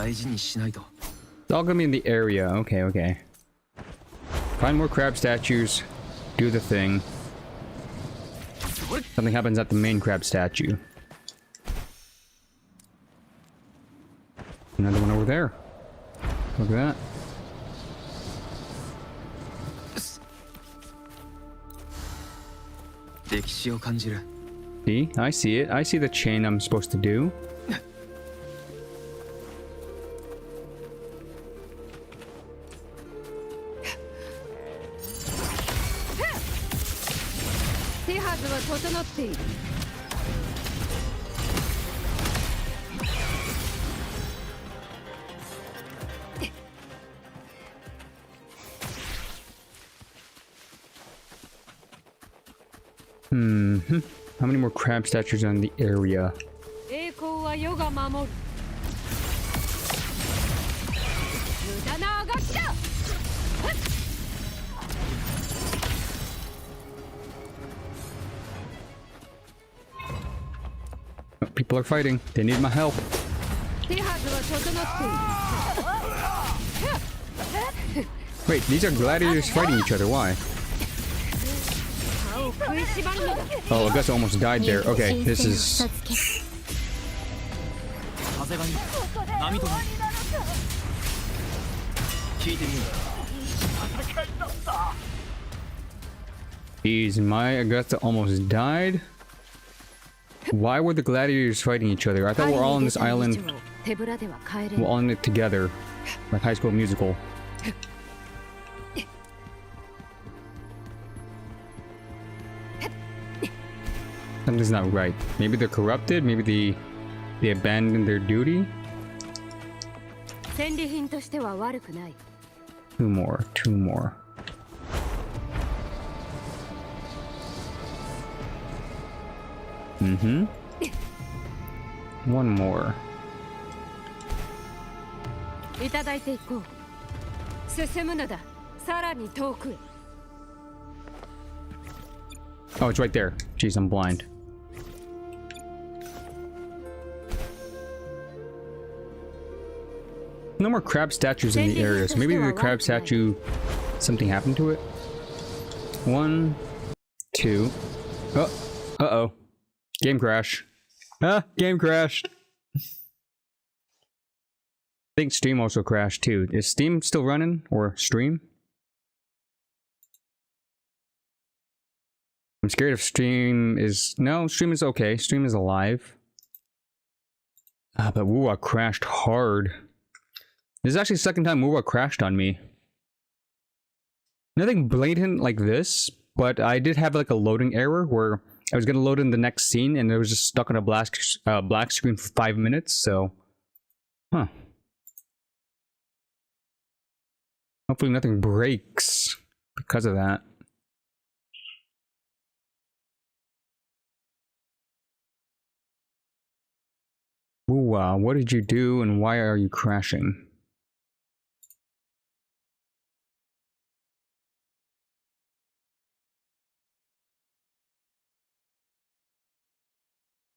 It's all gonna be in the area, okay. Find more crab statues, do the thing. Something happens at the main crab statue. Another one over there. Look at that. See? I see it. I see the chain I'm supposed to do. How many more crab statues are in the area? Oh, people are fighting. They need my help. Wait, these are gladiators fighting each other. Why? Oh, I guess I almost died there. Okay, this is... Jeez, my Augusta almost died? Why were the gladiators fighting each other? I thought we're all on this island. We're all in it together. Like High School Musical. Something's not right. Maybe they're corrupted? Maybe they abandoned their duty? Two more. One more. Oh, it's right there. Jeez, I'm blind. No more crab statues in the area, so maybe the crab statue, something happened to it. 1, 2. Oh, uh-oh. Game crash. Ah, game crashed. I think Steam also crashed too. Is Steam still running? Or Stream? I'm scared if Stream is... No, Stream is okay. Stream is alive. But Wuwa crashed hard. This is actually the second time Wuwa crashed on me. Nothing blatant like this, but I did have like a loading error where I was gonna load in the next scene and it was just stuck on a black screen for 5 minutes, so... Huh. Hopefully nothing breaks because of that. Ooh, what did you do and why are you crashing?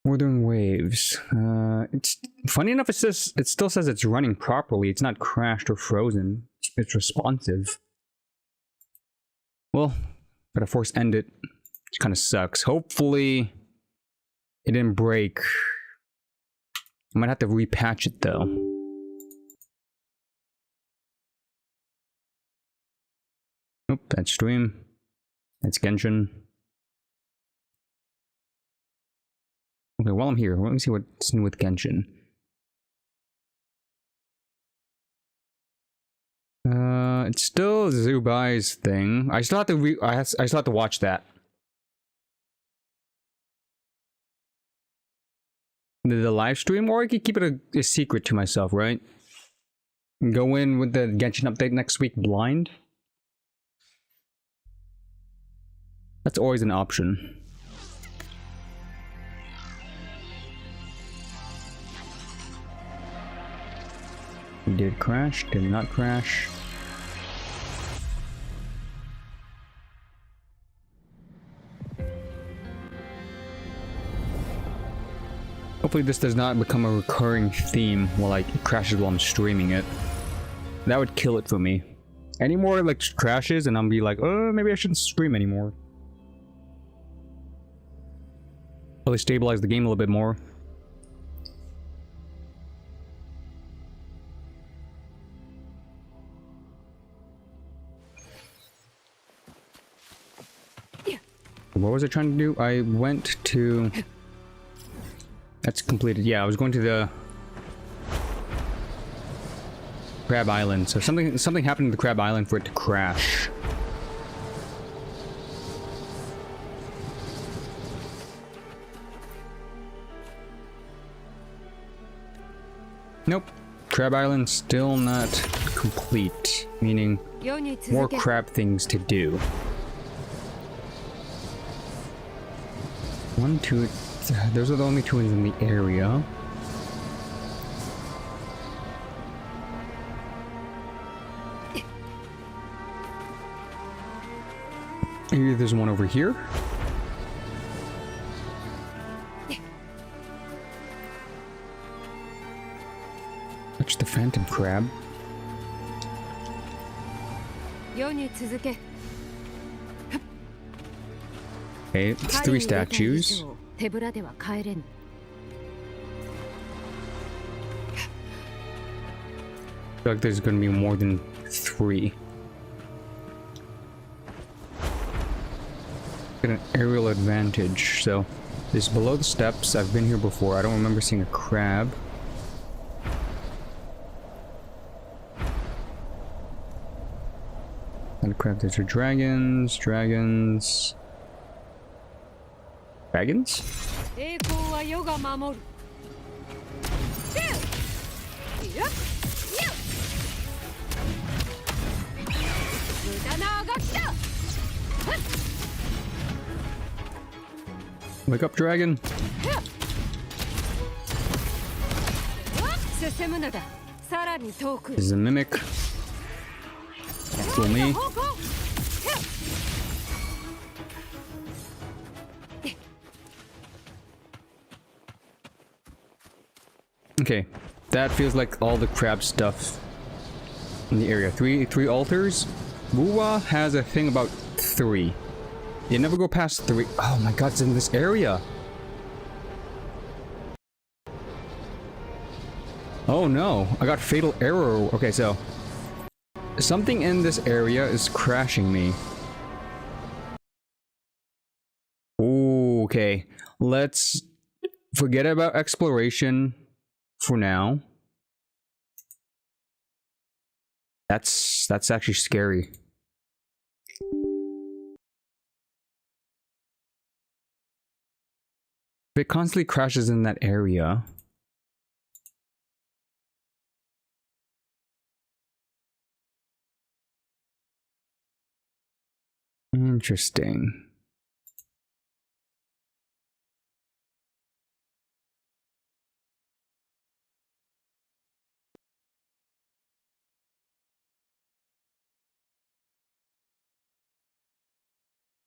Northern waves. It's funny enough. It still says it's running properly. It's not crashed or frozen. It's responsive. Well, gotta force end it. Which kind of sucks. Hopefully, it didn't break. I might have to repatch it though. Nope, that's stream. That's Genshin. Okay, while I'm here, let me see what's new with Genshin. It's still Zubai's thing. I still have to I still have to watch that. The live stream, or I could keep it a secret to myself, right? Go in with the Genshin update next week blind. That's always an option. Did it crash? Did it not crash? Hopefully this does not become a recurring theme while it crashes while I'm streaming it. That would kill it for me. Any more like crashes and I'll be like, oh, maybe I shouldn't stream anymore. Probably stabilize the game a little bit more. What was I trying to do? I went to... That's completed. Yeah, I was going to the... Crab Island. So something happened to the Crab Island for it to crash. Nope. Crab Island still not complete. Meaning more crab things to do. 1, 2... Those are the only two in the area. Maybe there's one over here. Touch the phantom crab. Okay, it's 3 statues. I feel like there's gonna be more than 3. Get an aerial advantage. So, this is below the steps. I've been here before. I don't remember seeing a crab. And a crab. There's dragons. Dragons. Dragons? Wake up, dragon! This is a mimic. Fool me. Okay, that feels like all the crab stuff in the area. Three altars. Wuwa has a thing about 3. You never go past 3. Oh my god, it's in this area. Oh no, I got fatal error. Okay, so something in this area is crashing me. Ooh, okay, let's forget about exploration for now. That's actually scary. If it constantly crashes in that area. Interesting.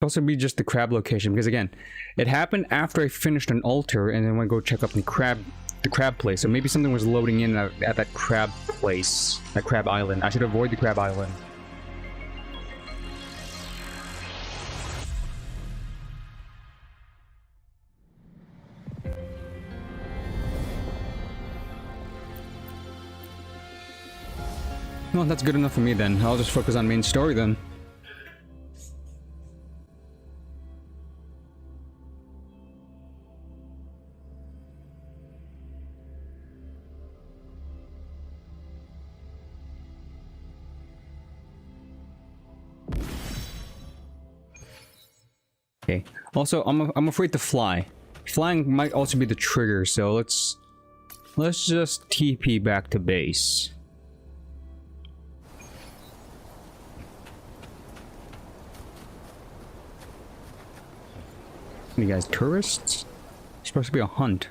Also be just the crab location, because again, it happened after I finished an altar and then went to go check up the crab place. So maybe something was loading in at that crab place, that crab island. I should avoid the crab island. Well, that's good enough for me then. I'll just focus on main story then. Okay. Also, I'm afraid to fly. Flying might also be the trigger, so let's just TP back to base. You guys tourists? It's supposed to be a hunt.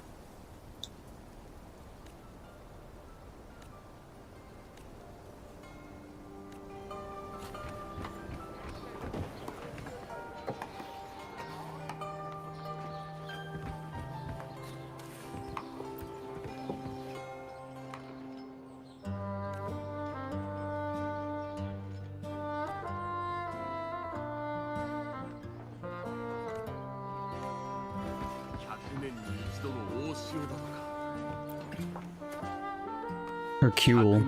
Hercule.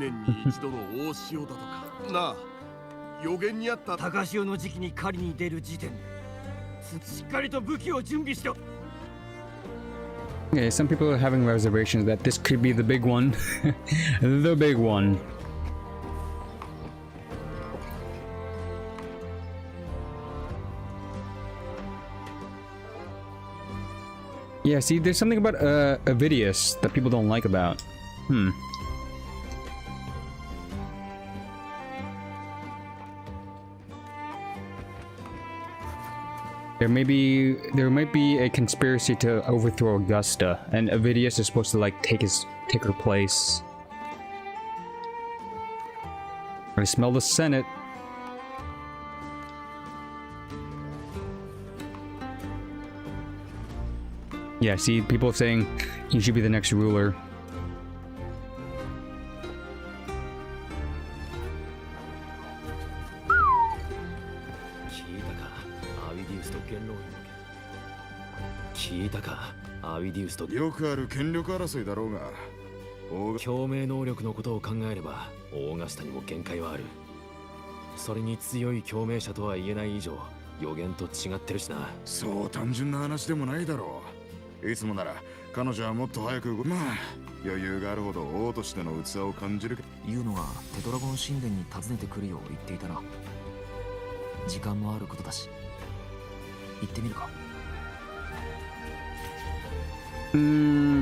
なあ、予言にあった高潮の時期に狩りに出る時点でしっかりと武器を準備しろ。 Okay, some people are having reservations that this could be the big one. The big one. Yeah, see, there's something about Avidius that people don't like about. There might be a conspiracy to overthrow Augusta, and Avidius is supposed to like take her place. I smell the Senate. Yeah, see, people are saying he should be the next ruler.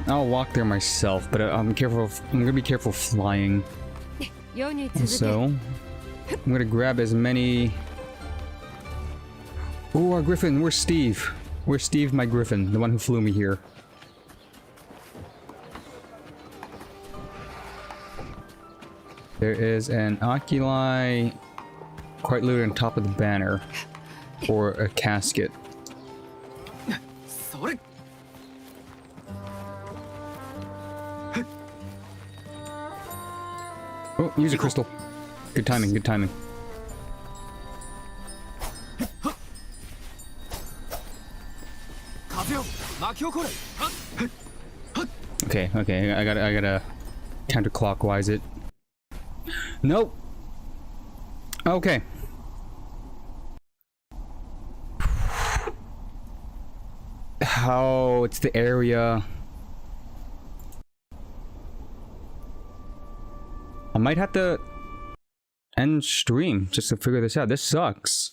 I'll walk there myself, but I'm gonna be careful flying. So, I'm gonna grab as many. Oh, our griffin. Where's Steve? Where's Steve, my griffin? The one who flew me here. There is an oculi quite literally on top of the banner, or a casket. Oh, use a crystal. Good timing, good timing. Okay, okay, I gotta counterclockwise it. Nope. Okay. How it's the area. I might have to end stream just to figure this out. This sucks.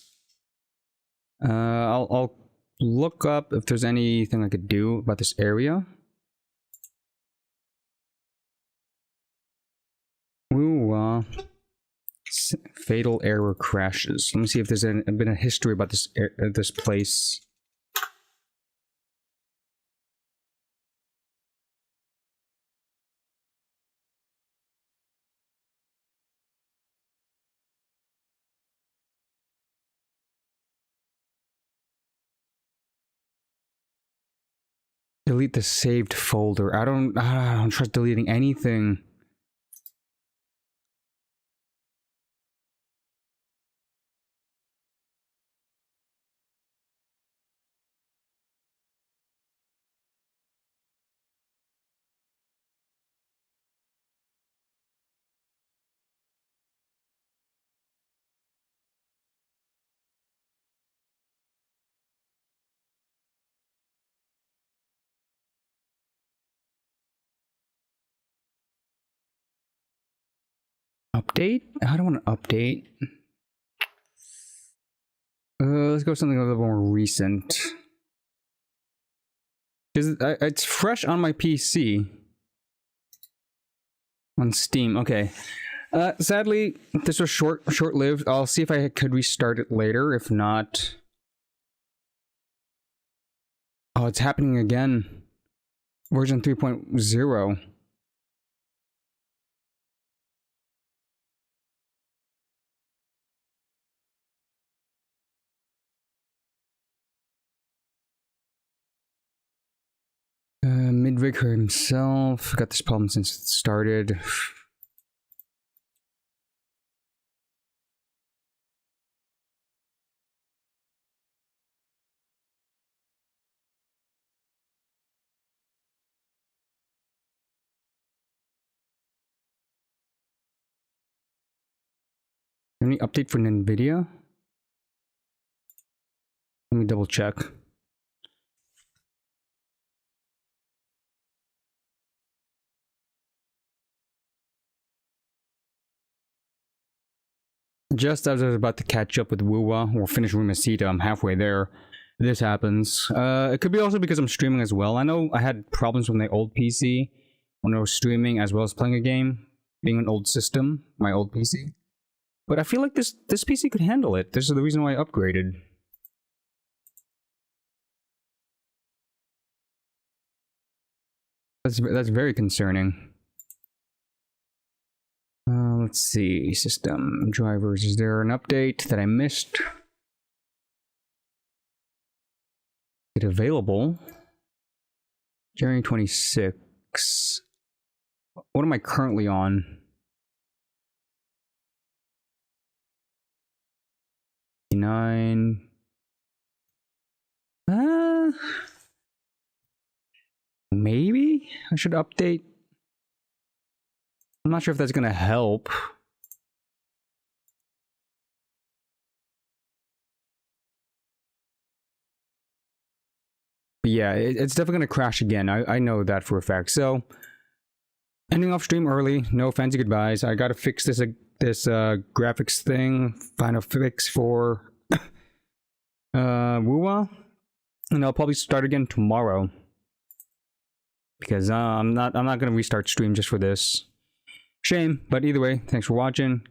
I'll look up if there's anything I could do about this area. Ooh, fatal error crashes. Let me see if there's been a history about this place. Delete the saved folder. I don't trust deleting anything. Update? I don't want to update. Let's go with something a little more recent. It's fresh on my PC. On Steam, okay. Sadly, this was short-lived. I'll see if I could restart it later. If not... Oh, it's happening again. Version 3.0. Midvicker himself got this problem since it started. Any update for NVIDIA? Let me double check. Just as I was about to catch up with Wuwa or finish Rinascita, I'm halfway there. This happens. It could be also because I'm streaming as well. I know I had problems with my old PC when I was streaming as well as playing a game, being an old system, my old PC. But I feel like this PC could handle it. This is the reason why I upgraded. That's very concerning. Let's see, system drivers. Is there an update that I missed? It available. January 26. What am I currently on? Maybe I should update. I'm not sure if that's gonna help. But yeah, it's definitely gonna crash again. I know that for a fact. So, ending off stream early. No fancy goodbyes. I gotta fix this graphics thing. Find a fix for Wuwa, and I'll probably start again tomorrow because I'm not gonna restart stream just for this. Shame, but either way, thanks for watching.